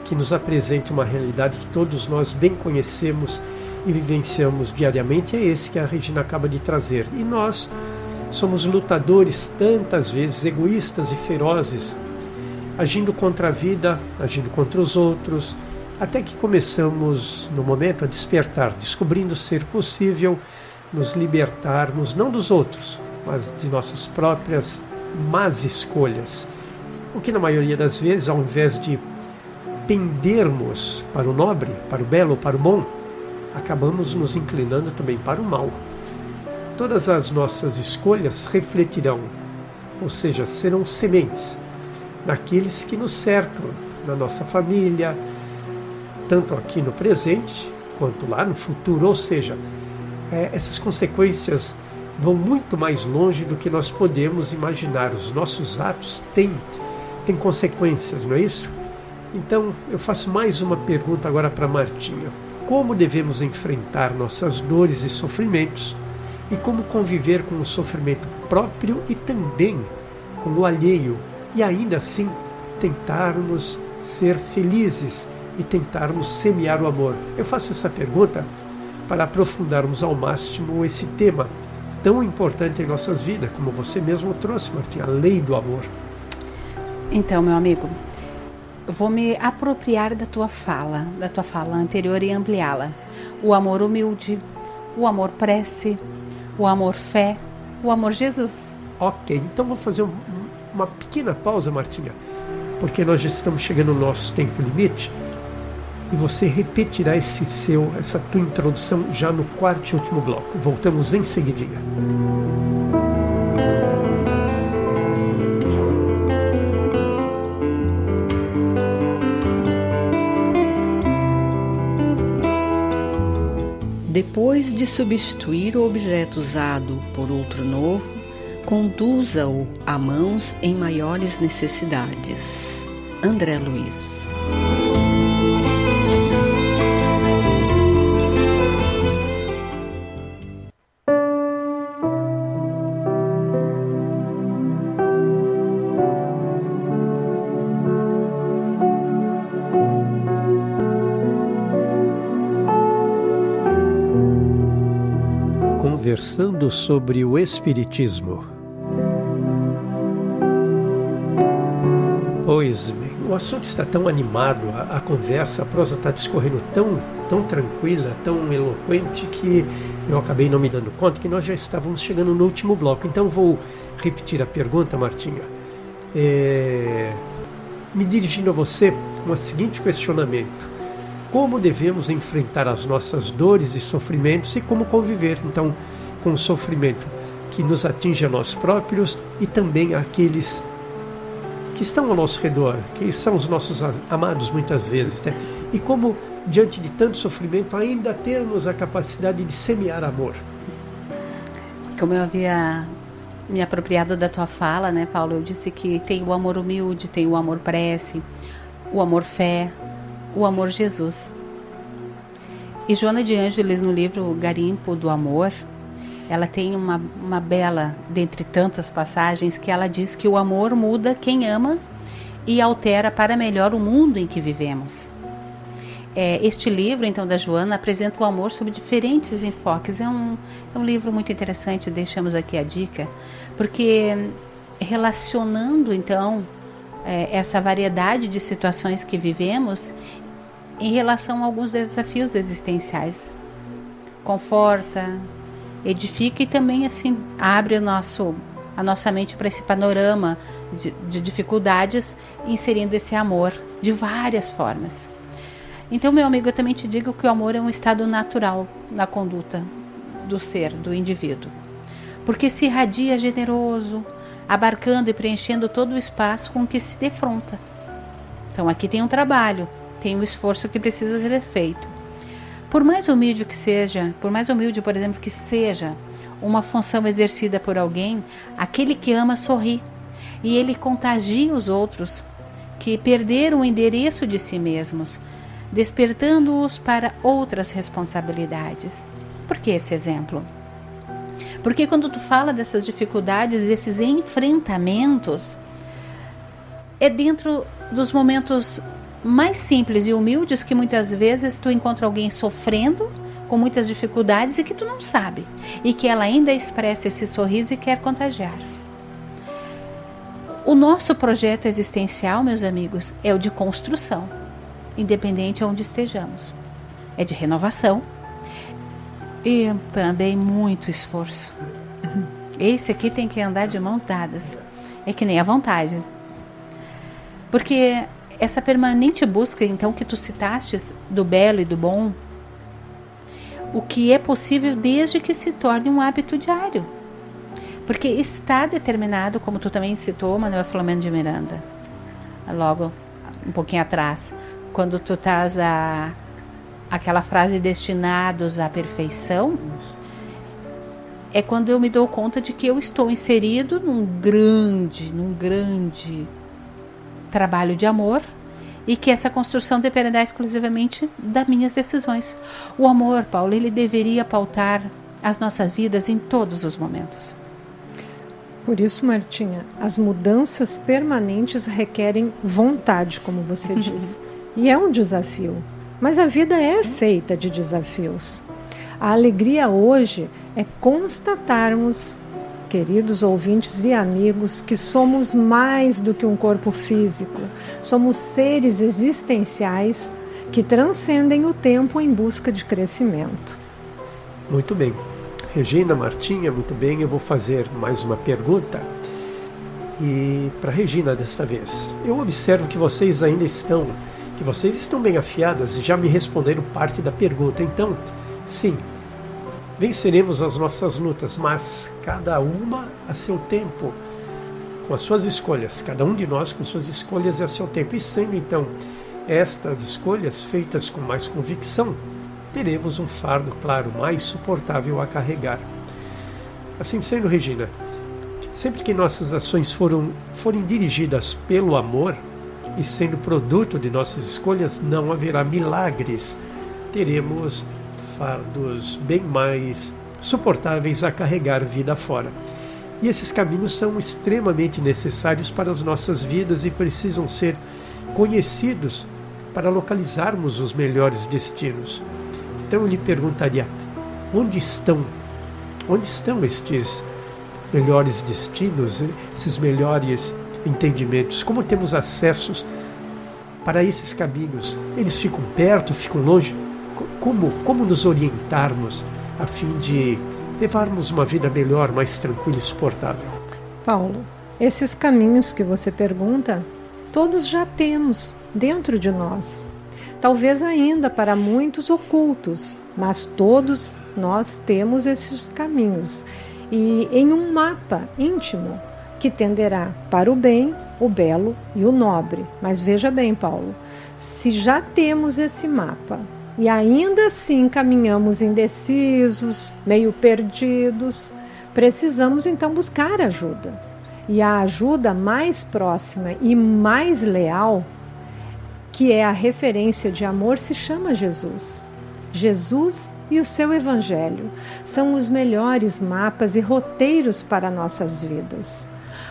que nos apresenta uma realidade que todos nós bem conhecemos e vivenciamos diariamente é esse que a Regina acaba de trazer. E nós somos lutadores tantas vezes, egoístas e ferozes, agindo contra a vida, agindo contra os outros, até que começamos, no momento, a despertar, descobrindo ser possível nos libertarmos, não dos outros, mas de nossas próprias más escolhas. O que na maioria das vezes, ao invés de pendermos para o nobre, para o belo, para o bom, acabamos nos inclinando também para o mal. Todas as nossas escolhas refletirão, ou seja, serão sementes naqueles que nos cercam, na nossa família, tanto aqui no presente quanto lá no futuro. Ou seja, essas consequências vão muito mais longe do que nós podemos imaginar. Os nossos atos têm consequências, não é isso? Então, eu faço mais uma pergunta agora para Martinha. Como devemos enfrentar nossas dores e sofrimentos e como conviver com o sofrimento próprio e também com o alheio e ainda assim tentarmos ser felizes e tentarmos semear o amor? Eu faço essa pergunta para aprofundarmos ao máximo esse tema tão importante em nossas vidas, como você mesmo trouxe, Martinha, a lei do amor. Então, meu amigo, eu vou me apropriar da tua fala anterior e ampliá-la. O amor humilde, o amor prece, o amor fé, o amor Jesus. Ok, então vou fazer uma pequena pausa, Martinha, porque nós já estamos chegando no nosso tempo limite e você repetirá essa tua introdução já no quarto e último bloco. Voltamos em seguidinha. Depois de substituir o objeto usado por outro novo, conduza-o a mãos em maiores necessidades. André Luiz. Conversando sobre o Espiritismo. Pois bem, o assunto está tão animado, a conversa, a prosa está discorrendo tão tranquila, tão eloquente, que eu acabei não me dando conta que nós já estávamos chegando no último bloco. Então vou repetir a pergunta, Martinha, me dirigindo a você com o seguinte questionamento: como devemos enfrentar as nossas dores e sofrimentos e como conviver, então, com o sofrimento que nos atinge a nós próprios e também aqueles que estão ao nosso redor, que são os nossos amados muitas vezes, né? E como, diante de tanto sofrimento, ainda termos a capacidade de semear amor. Como eu havia me apropriado da tua fala, né, Paulo? Eu disse que tem o amor humilde, tem o amor prece, o amor fé, o amor Jesus. E Joana de Ângeles, no livro Garimpo do Amor, ela tem uma bela, dentre tantas passagens, que ela diz que o amor muda quem ama e altera para melhor o mundo em que vivemos. Este livro, então, da Joana, apresenta o amor sob diferentes enfoques. É um livro muito interessante, deixamos aqui a dica, porque relacionando, então, essa variedade de situações que vivemos em relação a alguns desafios existenciais. Conforta, edifica e também assim abre a nossa mente para esse panorama de dificuldades, inserindo esse amor de várias formas. Então, meu amigo, eu também te digo que o amor é um estado natural na conduta do ser, do indivíduo, porque se irradia generoso, abarcando e preenchendo todo o espaço com que se defronta. Então aqui tem um trabalho, tem um esforço que precisa ser feito. Por mais humilde, por exemplo, que seja uma função exercida por alguém, aquele que ama sorri e ele contagia os outros que perderam o endereço de si mesmos, despertando-os para outras responsabilidades. Por que esse exemplo? Porque quando tu fala dessas dificuldades, desses enfrentamentos, é dentro dos momentos mais simples e humildes que muitas vezes tu encontra alguém sofrendo com muitas dificuldades e que tu não sabe, e que ela ainda expressa esse sorriso e quer contagiar. O nosso projeto existencial, meus amigos, é o de construção, independente de onde estejamos. É de renovação e também muito esforço. Esse aqui tem que andar de mãos dadas. É que nem a vontade. Porque essa permanente busca, então, que tu citastes do belo e do bom, o que é possível desde que se torne um hábito diário. Porque está determinado, como tu também citou, Manuel Filomeno de Miranda, logo um pouquinho atrás, quando tu estás aquela frase destinados à perfeição, é quando eu me dou conta de que eu estou inserido num grande trabalho de amor e que essa construção dependerá exclusivamente das minhas decisões. O amor, Paulo, ele deveria pautar as nossas vidas em todos os momentos. Por isso, Martinha, as mudanças permanentes requerem vontade, como você disse. E é um desafio. Mas a vida é feita de desafios. A alegria hoje é constatarmos, queridos ouvintes e amigos, que somos mais do que um corpo físico. Somos seres existenciais que transcendem o tempo em busca de crescimento. Muito bem. Regina, Martinha, muito bem. Eu vou fazer mais uma pergunta. E para Regina desta vez. Eu observo que vocês estão bem afiadas e já me responderam parte da pergunta. Então, sim, venceremos as nossas lutas, mas cada uma a seu tempo, com as suas escolhas. Cada um de nós com suas escolhas a seu tempo. E sendo, então, estas escolhas feitas com mais convicção, teremos um fardo, claro, mais suportável a carregar. Assim sendo, Regina, sempre que nossas ações forem dirigidas pelo amor e sendo produto de nossas escolhas, não haverá milagres. Teremos fardos bem mais suportáveis a carregar vida fora. E esses caminhos são extremamente necessários para as nossas vidas e precisam ser conhecidos para localizarmos os melhores destinos. Então eu lhe perguntaria, onde estão estes melhores destinos, esses melhores entendimentos? Como temos acessos para esses caminhos? Eles ficam perto, ficam longe? Como nos orientarmos a fim de levarmos uma vida melhor, mais tranquila e suportável? Paulo, esses caminhos que você pergunta, todos já temos dentro de nós. Talvez ainda para muitos ocultos, mas todos nós temos esses caminhos. E em um mapa íntimo que tenderá para o bem, o belo e o nobre. Mas veja bem, Paulo, se já temos esse mapa e ainda assim caminhamos indecisos, meio perdidos, precisamos então buscar ajuda. E a ajuda mais próxima e mais leal, que é a referência de amor, se chama Jesus. Jesus e o seu Evangelho são os melhores mapas e roteiros para nossas vidas.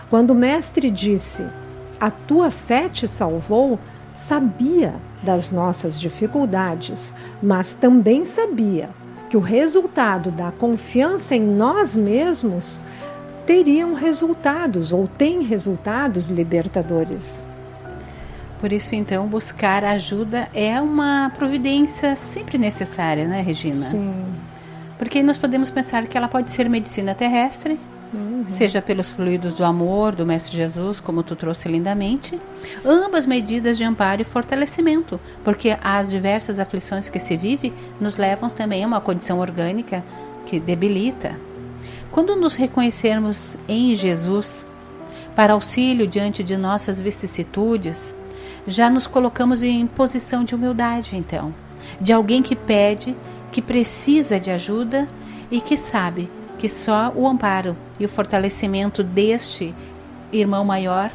Quando o Mestre disse, a tua fé te salvou, sabia das nossas dificuldades, mas também sabia que o resultado da confiança em nós mesmos teriam resultados ou tem resultados libertadores. Por isso, então, buscar ajuda é uma providência sempre necessária, né, Regina? Sim. Porque nós podemos pensar que ela pode ser medicina terrestre, seja pelos fluidos do amor do Mestre Jesus, como tu trouxe lindamente, ambas medidas de amparo e fortalecimento, porque as diversas aflições que se vive nos levam também a uma condição orgânica que debilita. Quando nos reconhecermos em Jesus, para auxílio diante de nossas vicissitudes, já nos colocamos em posição de humildade, então, de alguém que pede, que precisa de ajuda e que sabe que só o amparo e o fortalecimento deste irmão maior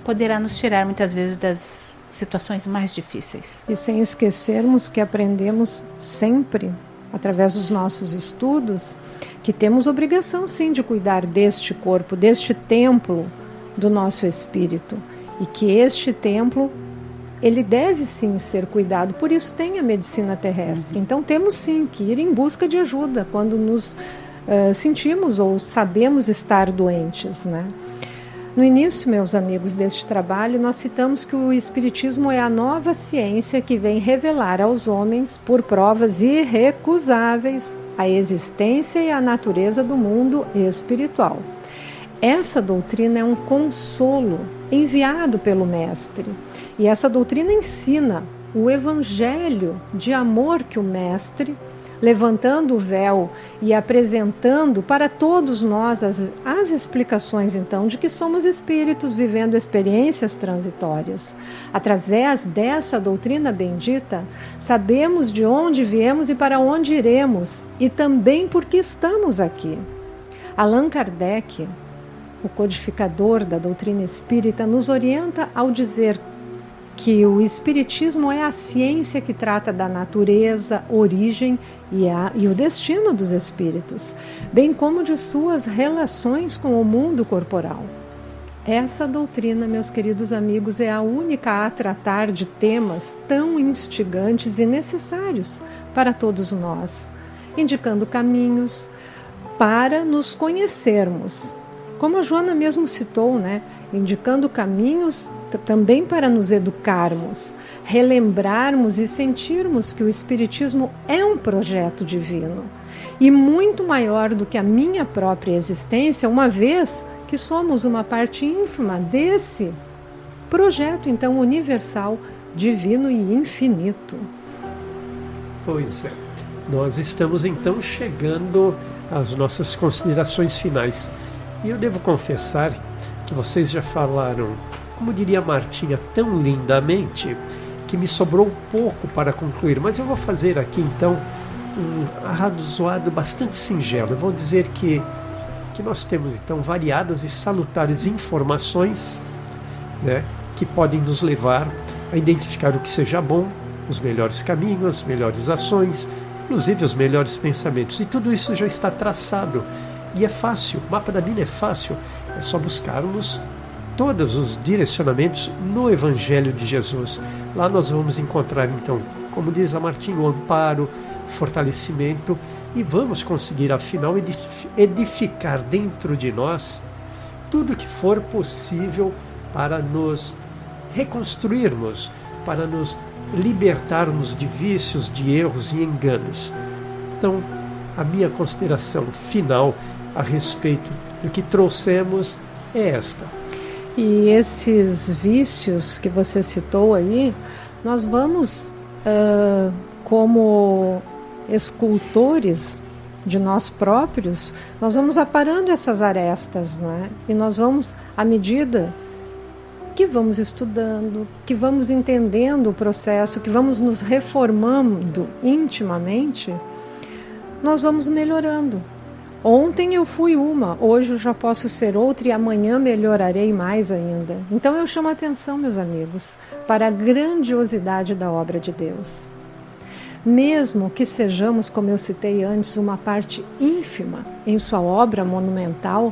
poderá nos tirar muitas vezes das situações mais difíceis. E sem esquecermos que aprendemos sempre, através dos nossos estudos, que temos obrigação sim de cuidar deste corpo, deste templo do nosso espírito, e que este templo, ele deve sim ser cuidado, por isso tem a medicina terrestre. Então temos sim que ir em busca de ajuda quando nos sentimos ou sabemos estar doentes, né? No início, meus amigos, deste trabalho, nós citamos que o Espiritismo é a nova ciência que vem revelar aos homens, por provas irrecusáveis, a existência e a natureza do mundo espiritual. Essa doutrina é um consolo enviado pelo Mestre. E essa doutrina ensina o evangelho de amor que o Mestre, levantando o véu e apresentando para todos nós as explicações, então, de que somos espíritos vivendo experiências transitórias. Através dessa doutrina bendita, sabemos de onde viemos e para onde iremos, e também por que estamos aqui. Allan Kardec, o codificador da doutrina espírita, nos orienta ao dizer que o Espiritismo é a ciência que trata da natureza, origem e o destino dos espíritos, bem como de suas relações com o mundo corporal. Essa doutrina, meus queridos amigos, é a única a tratar de temas tão instigantes e necessários para todos nós, indicando caminhos para nos conhecermos. Como a Joana mesmo citou, né? Indicando caminhos também para nos educarmos, relembrarmos e sentirmos que o Espiritismo é um projeto divino e muito maior do que a minha própria existência, uma vez que somos uma parte ínfima desse projeto, então, universal, divino e infinito. Pois é. Nós estamos, então, chegando às nossas considerações finais. E eu devo confessar que vocês já falaram, como diria Martinha, tão lindamente, que me sobrou pouco para concluir. Mas eu vou fazer aqui, então, um arrazoado bastante singelo. Eu vou dizer que nós temos, então, variadas e salutares informações, né, que podem nos levar a identificar o que seja bom, os melhores caminhos, as melhores ações, inclusive os melhores pensamentos. E tudo isso já está traçado. E é fácil, o mapa da mina é fácil, é só buscarmos todos os direcionamentos no Evangelho de Jesus. Lá nós vamos encontrar, então, como diz a Martinha, o amparo, fortalecimento, e vamos conseguir, afinal, edificar dentro de nós tudo que for possível para nos reconstruirmos, para nos libertarmos de vícios, de erros e enganos. Então, a minha consideração final a respeito do que trouxemos é esta. E esses vícios que você citou aí, nós vamos, como escultores de nós próprios, nós vamos aparando essas arestas, né? E nós vamos, à medida que vamos estudando, que vamos entendendo o processo, que vamos nos reformando intimamente, nós vamos melhorando. Ontem eu fui uma, hoje eu já posso ser outra e amanhã melhorarei mais ainda. Então eu chamo a atenção, meus amigos, para a grandiosidade da obra de Deus. Mesmo que sejamos, como eu citei antes, uma parte ínfima em sua obra monumental,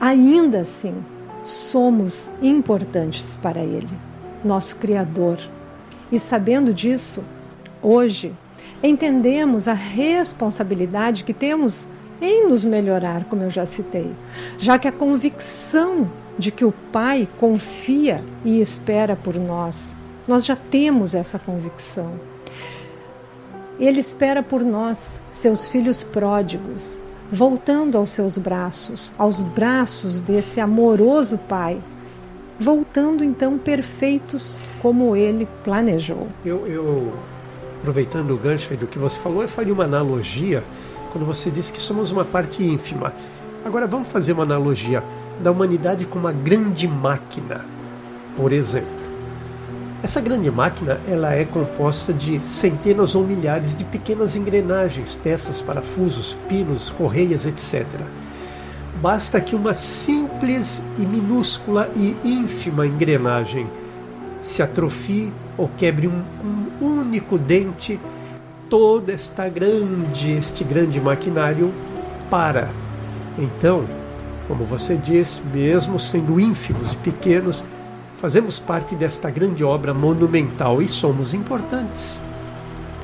ainda assim somos importantes para Ele, nosso Criador. E sabendo disso, hoje entendemos a responsabilidade que temos em nos melhorar, como eu já citei, já que a convicção de que o Pai confia e espera por nós já temos essa convicção. Ele espera por nós, seus filhos pródigos, voltando aos seus braços, aos braços desse amoroso Pai, voltando então perfeitos como Ele planejou. Eu aproveitando o gancho aí do que você falou, eu faria uma analogia quando você disse que somos uma parte ínfima. Agora vamos fazer uma analogia da humanidade com uma grande máquina, por exemplo. Essa grande máquina, ela é composta de centenas ou milhares de pequenas engrenagens, peças, parafusos, pinos, correias, etc. Basta que uma simples e minúscula e ínfima engrenagem se atrofie ou quebre um único dente, todo este grande maquinário para. Então, como você diz, mesmo sendo ínfimos e pequenos, fazemos parte desta grande obra monumental e somos importantes.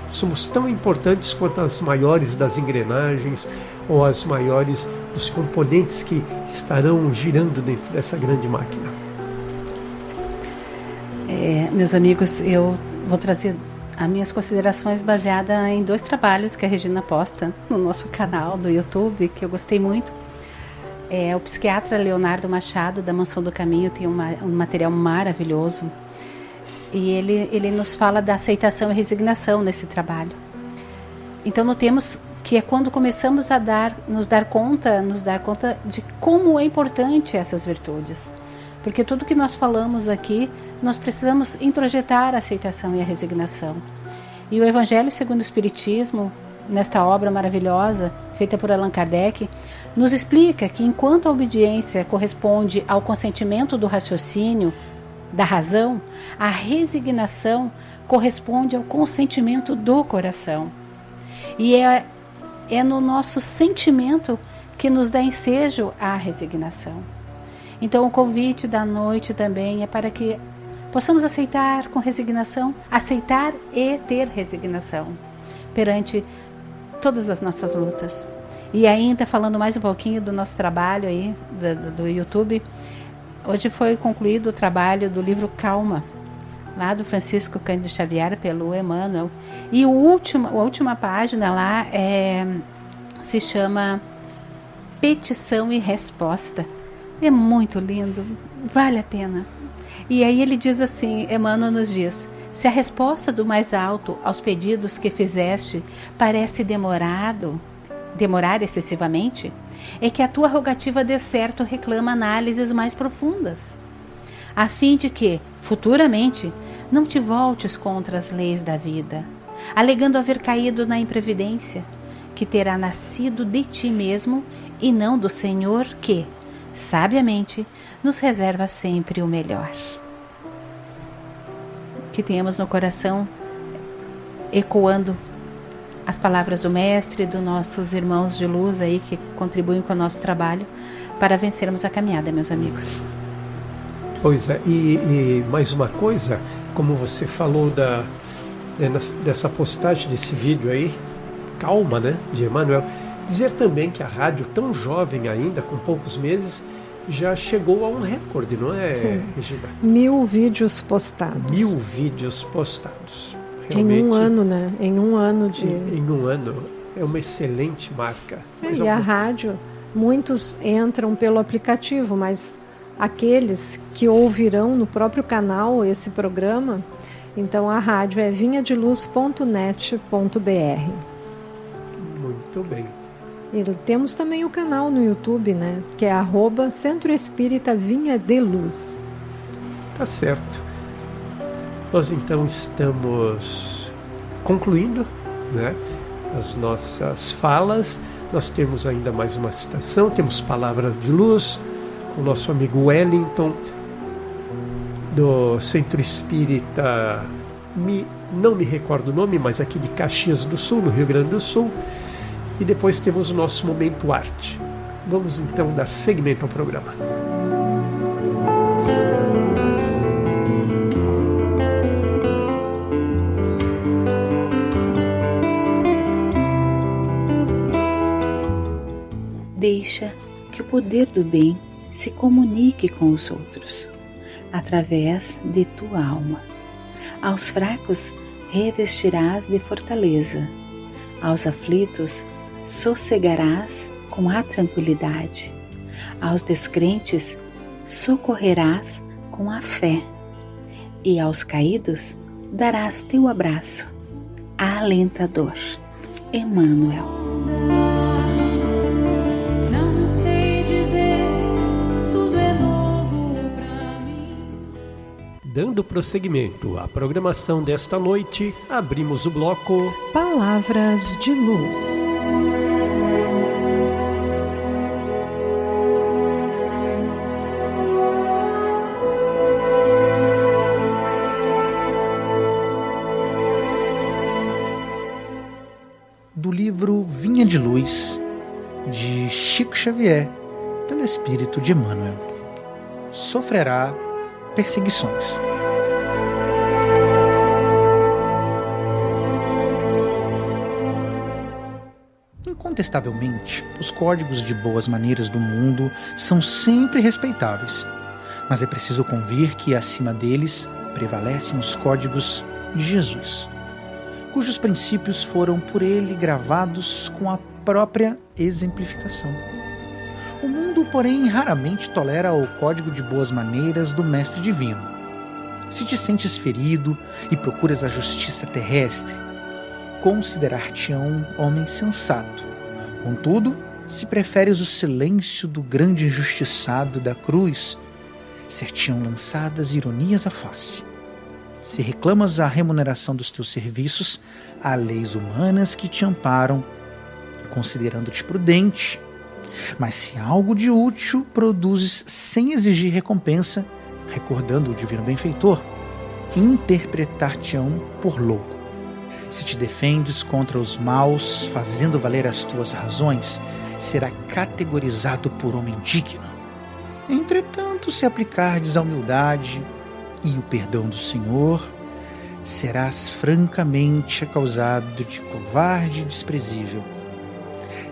Somos tão importantes quanto as maiores das engrenagens ou as maiores dos componentes que estarão girando dentro dessa grande máquina. Meus amigos, eu vou trazer as minhas considerações baseadas em 2 trabalhos que a Regina posta no nosso canal do YouTube, que eu gostei muito. O psiquiatra Leonardo Machado, da Mansão do Caminho, tem um material maravilhoso. E ele nos fala da aceitação e resignação nesse trabalho. Então, notemos que é quando começamos a nos dar conta de como é importante essas virtudes. Porque tudo que nós falamos aqui, nós precisamos introjetar a aceitação e a resignação. E o Evangelho segundo o Espiritismo, nesta obra maravilhosa, feita por Allan Kardec, nos explica que enquanto a obediência corresponde ao consentimento do raciocínio, da razão, a resignação corresponde ao consentimento do coração. E é no nosso sentimento que nos dá ensejo à resignação. Então o convite da noite também é para que possamos aceitar com resignação, aceitar e ter resignação perante todas as nossas lutas. E ainda falando mais um pouquinho do nosso trabalho aí, do YouTube, hoje foi concluído o trabalho do livro Calma, lá do Francisco Cândido Xavier, pelo Emmanuel. E a última página lá se chama Petição e Resposta. É muito lindo, vale a pena. E aí ele diz assim, Emmanuel nos diz: se a resposta do mais alto aos pedidos que fizeste parece demorar excessivamente, é que a tua rogativa de certo reclama análises mais profundas, a fim de que, futuramente, não te voltes contra as leis da vida, alegando haver caído na imprevidência, que terá nascido de ti mesmo e não do Senhor que, sabiamente, nos reserva sempre o melhor. Que tenhamos no coração, ecoando as palavras do Mestre e dos nossos irmãos de luz aí que contribuem com o nosso trabalho para vencermos a caminhada, meus amigos. Pois é, e mais uma coisa, como você falou dessa postagem desse vídeo aí, Calma, né, de Emmanuel, dizer também que a rádio, tão jovem ainda, com poucos meses, já chegou a um recorde, não é, Regina? 1000 vídeos postados. 1000 vídeos postados. Realmente, em um ano, né? Em um ano de... Em um ano. É uma excelente marca. E a rádio, muitos entram pelo aplicativo, mas aqueles que ouvirão no próprio canal esse programa, então a rádio é vinhadeluz.net.br. Muito bem. E temos também o canal no YouTube, né? Que é @Centro Espírita Vinha de Luz. Tá certo. Nós então estamos concluindo, né, as nossas falas. Nós temos ainda mais uma citação, temos Palavras de Luz com o nosso amigo Wellington do Centro Espírita, não me recordo o nome, mas aqui de Caxias do Sul, no Rio Grande do Sul. E depois temos o nosso Momento Arte. Vamos então dar seguimento ao programa. Deixa que o poder do bem se comunique com os outros, através de tua alma. Aos fracos revestirás de fortaleza, aos aflitos sossegarás com a tranquilidade, aos descrentes socorrerás com a fé, e aos caídos darás teu abraço alentador. Emmanuel. Não sei dizer, tudo é novo pra mim. dando prosseguimento à programação desta noite, abrimos o bloco Palavras de Luz. Do livro Vinha de Luz, de Chico Xavier, pelo Espírito de Emmanuel. Sofrerá perseguições. Incontestavelmente, os códigos de boas maneiras do mundo são sempre respeitáveis, mas é preciso convir que acima deles prevalecem os códigos de Jesus, cujos princípios foram por ele gravados com a própria exemplificação. O mundo, porém, raramente tolera o código de boas maneiras do Mestre Divino. Se te sentes ferido e procuras a justiça terrestre, considerar-te-ão homem sensato. Contudo, se preferes o silêncio do grande injustiçado da cruz, ser-te-ão lançadas ironias à face. Se reclamas a remuneração dos teus serviços, há leis humanas que te amparam, considerando-te prudente. Mas se algo de útil produzes sem exigir recompensa, recordando o divino benfeitor, interpretar-te-ão por louco. Se te defendes contra os maus, fazendo valer as tuas razões, será categorizado por homem digno. Entretanto, se aplicardes a humildade e o perdão do Senhor, serás francamente acausado de covarde e desprezível.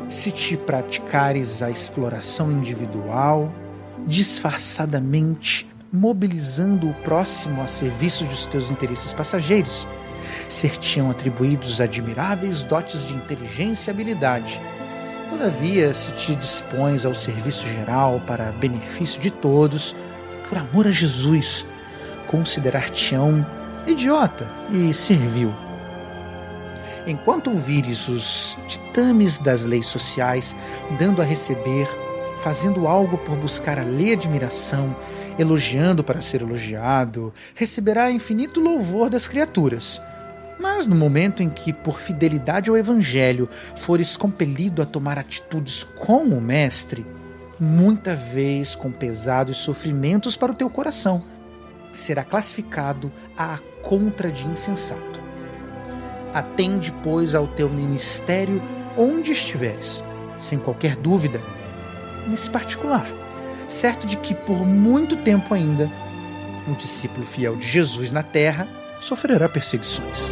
Se te praticares a exploração individual, disfarçadamente mobilizando o próximo a serviço dos teus interesses passageiros, ser-te-ão atribuídos admiráveis dotes de inteligência e habilidade. Todavia, se te dispões ao serviço geral para benefício de todos, por amor a Jesus, considerar-te-ão idiota e servil. Enquanto ouvires os ditames das leis sociais, dando a receber, fazendo algo por buscar alheia admiração, elogiando para ser elogiado, receberá infinito louvor das criaturas. Mas no momento em que, por fidelidade ao Evangelho, fores compelido a tomar atitudes com o Mestre, muita vez com pesados sofrimentos para o teu coração, será classificado à contra de insensato. Atende, pois, ao teu ministério onde estiveres, sem qualquer dúvida, nesse particular, certo de que por muito tempo ainda, o discípulo fiel de Jesus na terra sofrerá perseguições.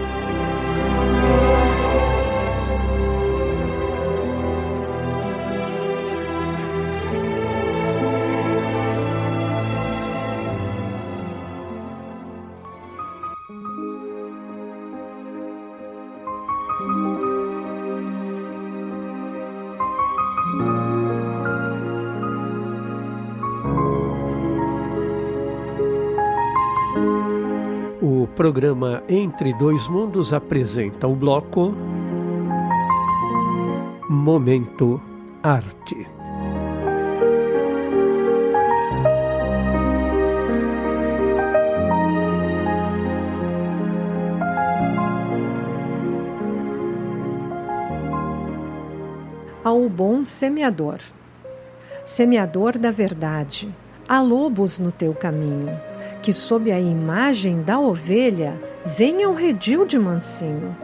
O programa Entre Dois Mundos apresenta o bloco Momento Arte. Ao bom semeador. Semeador da verdade, há lobos no teu caminho, que sob a imagem da ovelha venha o redil de mansinho.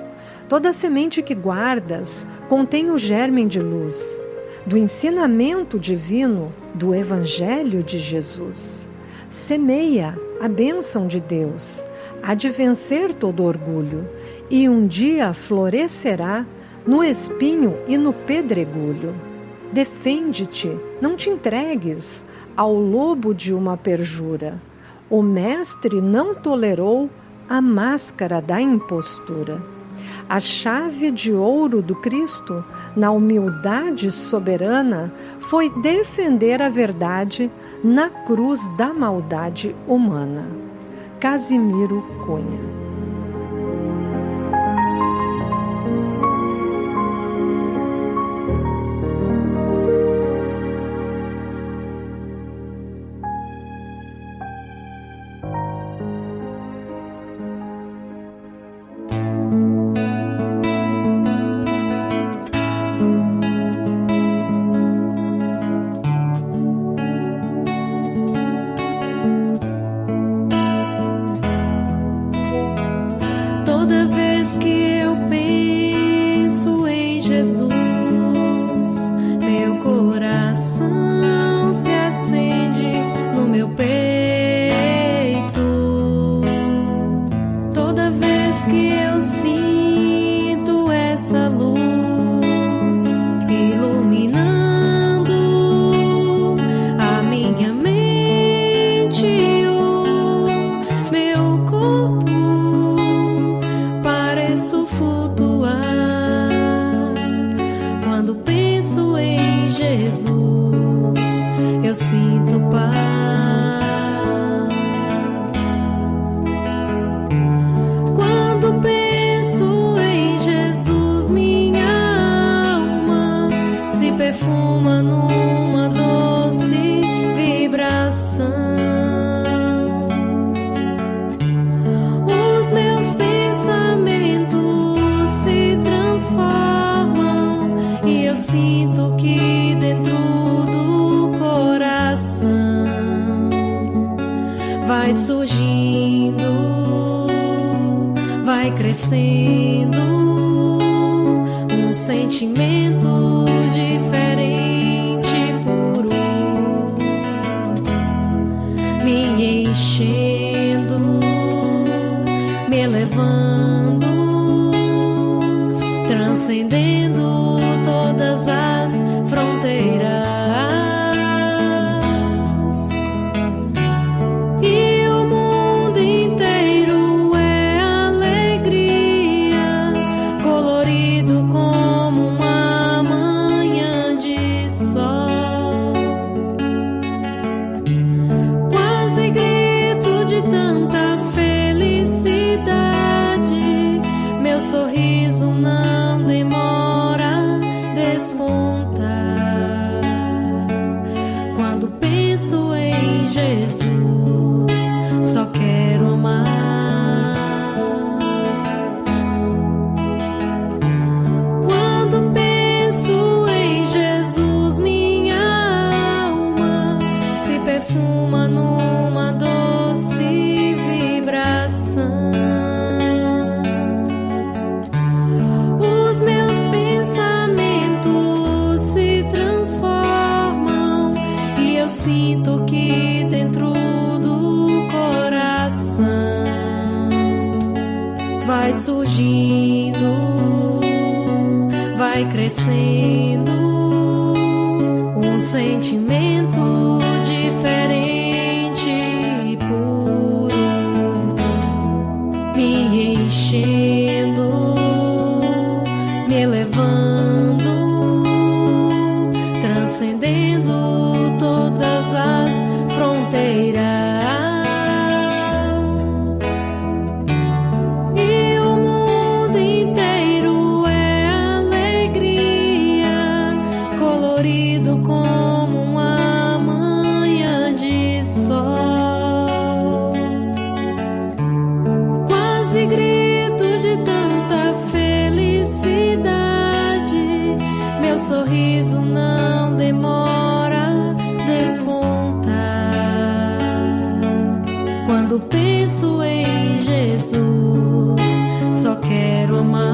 Toda semente que guardas contém o germen de luz, do ensinamento divino do Evangelho de Jesus. Semeia a bênção de Deus, há de vencer todo orgulho, e um dia florescerá no espinho e no pedregulho. Defende-te, não te entregues ao lobo de uma perjura. O Mestre não tolerou a máscara da impostura. A chave de ouro do Cristo, na humildade soberana, foi defender a verdade na cruz da maldade humana. Casimiro Cunha. faço flutuar. Quando penso em Jesus, eu sinto paz. Quando penso em Jesus, minha alma se perfuma numa doce vibração. Os meus pensamentos se transformam e eu sinto que dentro do coração vai surgindo, vai crescendo um sentimento diferente, puro, me enchendo, me elevando, transcendendo todas as fronteiras. E o mundo inteiro é alegria, colorido como uma manhã de sol. Quase grito de tanta felicidade, meu sorriso não demora a despontar. Quando penso em Jesus, só quero amar. Quando penso em Jesus, minha alma se perfuma numa doce vibração. Os meus pensamentos se transformam e eu sinto que dentro do coração vai surgindo, vai crescendo um sentimento diferente e puro, me enchendo, me elevando, transcendendo todas as fronteiras. E o mundo inteiro é alegria, colorido como uma manhã de sol. Quase grito de tanta felicidade, meu sorriso não demora a despontar. Quando penso em Jesus, só quero amar.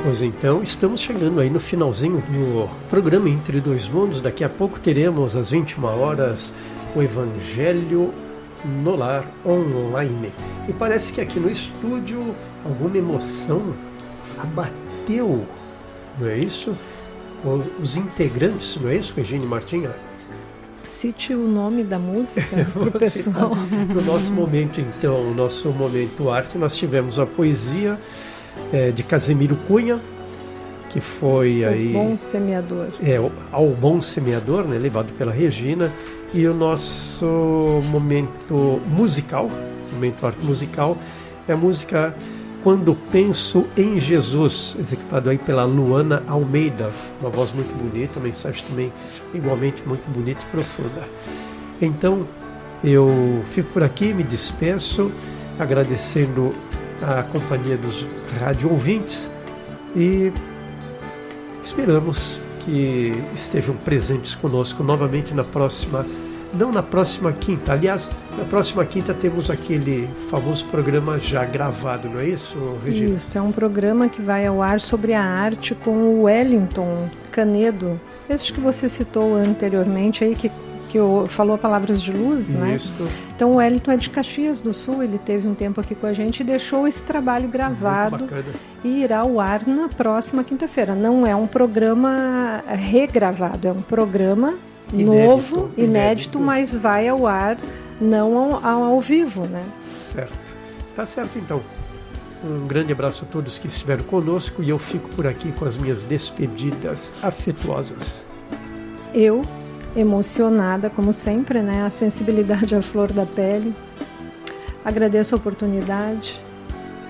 Pois então, estamos chegando aí no finalzinho do programa Entre Dois Mundos. Daqui a pouco teremos às 21 horas o Evangelho no Lar online. E parece que aqui no estúdio alguma emoção abateu, não é isso? Os integrantes, não é isso, Regina e Martinha? Cite o nome da música para o pessoal. No nosso momento, então, o nosso momento arte, nós tivemos a poesia de Casemiro Cunha, que foi aí... O Bom Semeador. Ao Bom Semeador, né, levado pela Regina, e o nosso momento musical, momento arte musical, é a música Quando Penso em Jesus, executado aí pela Luana Almeida, uma voz muito bonita, uma mensagem também igualmente muito bonita e profunda. Então, eu fico por aqui, me despeço, agradecendo a companhia dos rádio ouvintes e esperamos que estejam presentes conosco novamente na próxima, não na próxima quinta, aliás, na próxima quinta temos aquele famoso programa já gravado, não é isso, Regina? Isso, é um programa que vai ao ar sobre a arte com o Wellington Canedo, esse que você citou anteriormente aí, que falou Palavras de Luz, né? Isso. Então o Wellington é de Caxias do Sul, ele teve um tempo aqui com a gente e deixou esse trabalho gravado e irá ao ar na próxima quinta-feira. Não é um programa regravado, é um programa novo, inédito, mas vai ao ar não ao vivo, né? Certo. Tá certo então. Um grande abraço a todos que estiveram conosco e eu fico por aqui com as minhas despedidas afetuosas. Eu emocionada, como sempre, né? A sensibilidade à flor da pele. Agradeço a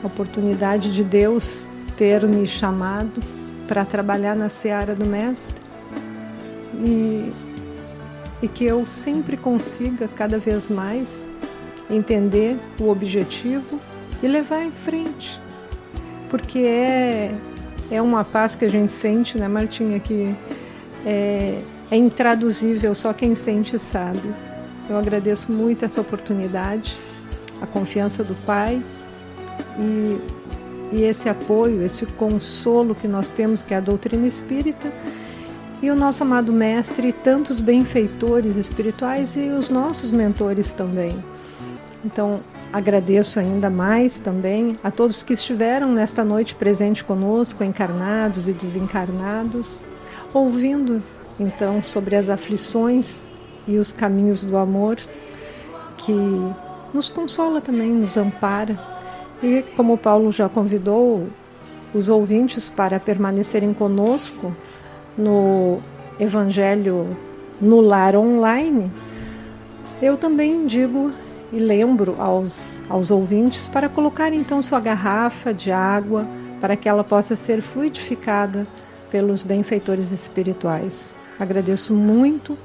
oportunidade de Deus ter me chamado para trabalhar na seara do Mestre e que eu sempre consiga cada vez mais entender o objetivo e levar em frente, porque é uma paz que a gente sente, né, Martinha, que é intraduzível, só quem sente sabe. Eu agradeço muito essa oportunidade, a confiança do Pai e esse apoio, esse consolo que nós temos, que é a doutrina espírita, e o nosso amado Mestre, e tantos benfeitores espirituais e os nossos mentores também. Então, agradeço ainda mais também a todos que estiveram nesta noite presente conosco, encarnados e desencarnados, ouvindo então sobre as aflições e os caminhos do amor, que nos consola também, nos ampara. E como Paulo já convidou os ouvintes para permanecerem conosco no Evangelho no Lar Online, eu também digo e lembro aos ouvintes para colocar então sua garrafa de água para que ela possa ser fluidificada pelos benfeitores espirituais. Agradeço muito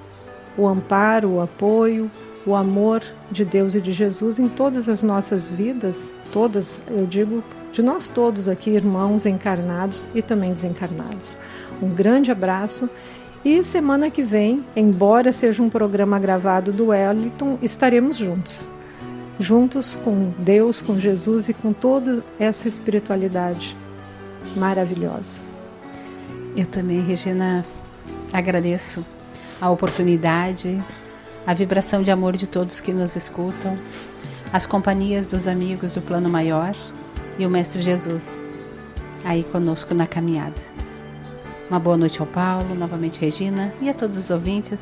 o amparo, o apoio, o amor de Deus e de Jesus em todas as nossas vidas, todas, eu digo, de nós todos aqui, irmãos encarnados e também desencarnados. Um grande abraço e semana que vem, embora seja um programa gravado do Wellington, estaremos juntos com Deus, com Jesus e com toda essa espiritualidade maravilhosa. Eu também, Regina, agradeço a oportunidade, a vibração de amor de todos que nos escutam, as companhias dos amigos do Plano Maior e o Mestre Jesus aí conosco na caminhada. Uma boa noite ao Paulo, novamente Regina e a todos os ouvintes,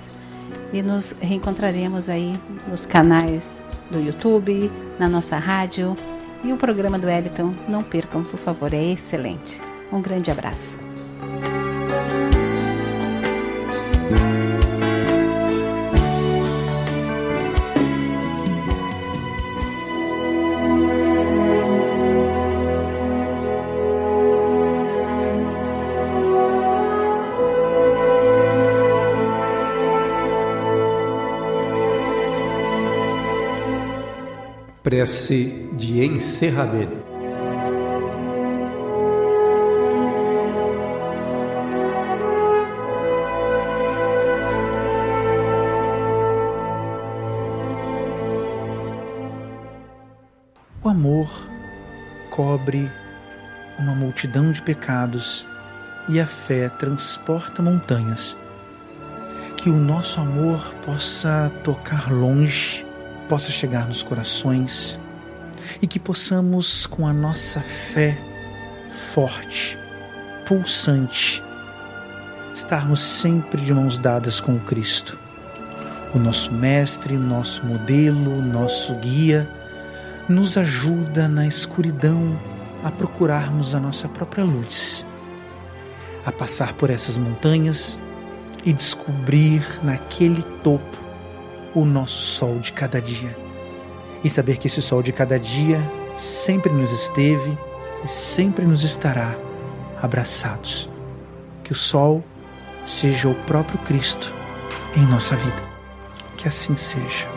e nos reencontraremos aí nos canais do YouTube, na nossa rádio, e o programa do Wellington, não percam, por favor, é excelente. Um grande abraço. Prece de encerramento. O amor cobre uma multidão de pecados e a fé transporta montanhas. Que o nosso amor possa tocar longe, possa chegar nos corações e que possamos, com a nossa fé forte, pulsante, estarmos sempre de mãos dadas com o Cristo, o nosso mestre, nosso modelo, nosso guia. Nos ajuda na escuridão a procurarmos a nossa própria luz, a passar por essas montanhas e descobrir naquele topo o nosso sol de cada dia. E saber que esse sol de cada dia sempre nos esteve e sempre nos estará abraçados. Que o sol seja o próprio Cristo em nossa vida. Que assim seja.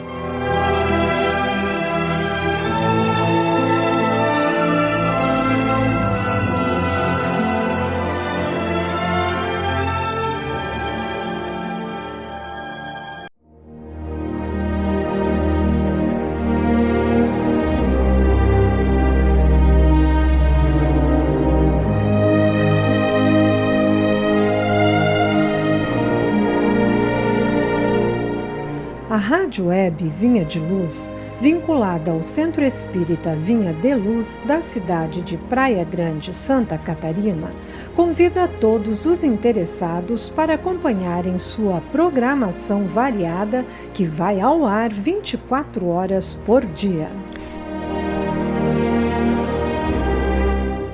A Rádio Web Vinha de Luz, vinculada ao Centro Espírita Vinha de Luz da cidade de Praia Grande, Santa Catarina, convida a todos os interessados para acompanharem sua programação variada que vai ao ar 24 horas por dia.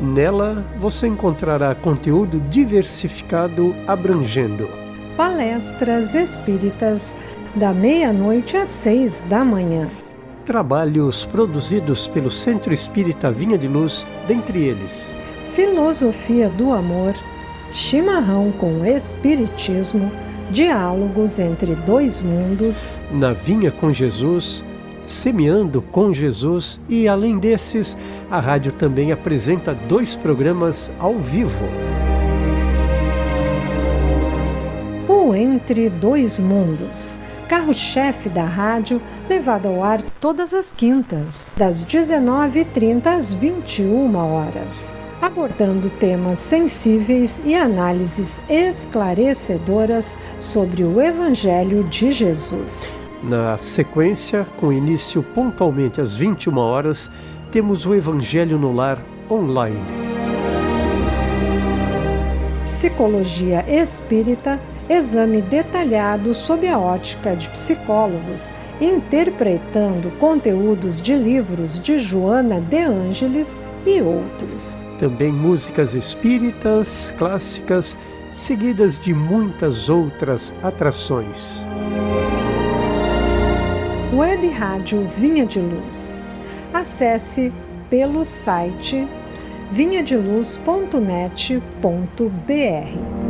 Nela você encontrará conteúdo diversificado abrangendo palestras espíritas da meia-noite às 6 da manhã. Trabalhos produzidos pelo Centro Espírita Vinha de Luz, dentre eles Filosofia do Amor, Chimarrão com Espiritismo, Diálogos entre Dois Mundos, Na Vinha com Jesus, Semeando com Jesus e, além desses, a rádio também apresenta 2 programas ao vivo. O Entre Dois Mundos, carro-chefe da rádio, levado ao ar todas as quintas, das 19h30 às 21h, abordando temas sensíveis e análises esclarecedoras sobre o Evangelho de Jesus. Na sequência, com início pontualmente às 21h, temos o Evangelho no Lar online. Psicologia Espírita, exame detalhado sob a ótica de psicólogos, interpretando conteúdos de livros de Joana de Ângeles e outros. Também músicas espíritas, clássicas, seguidas de muitas outras atrações. Web Rádio Vinha de Luz. Acesse pelo site vinhadeluz.net.br.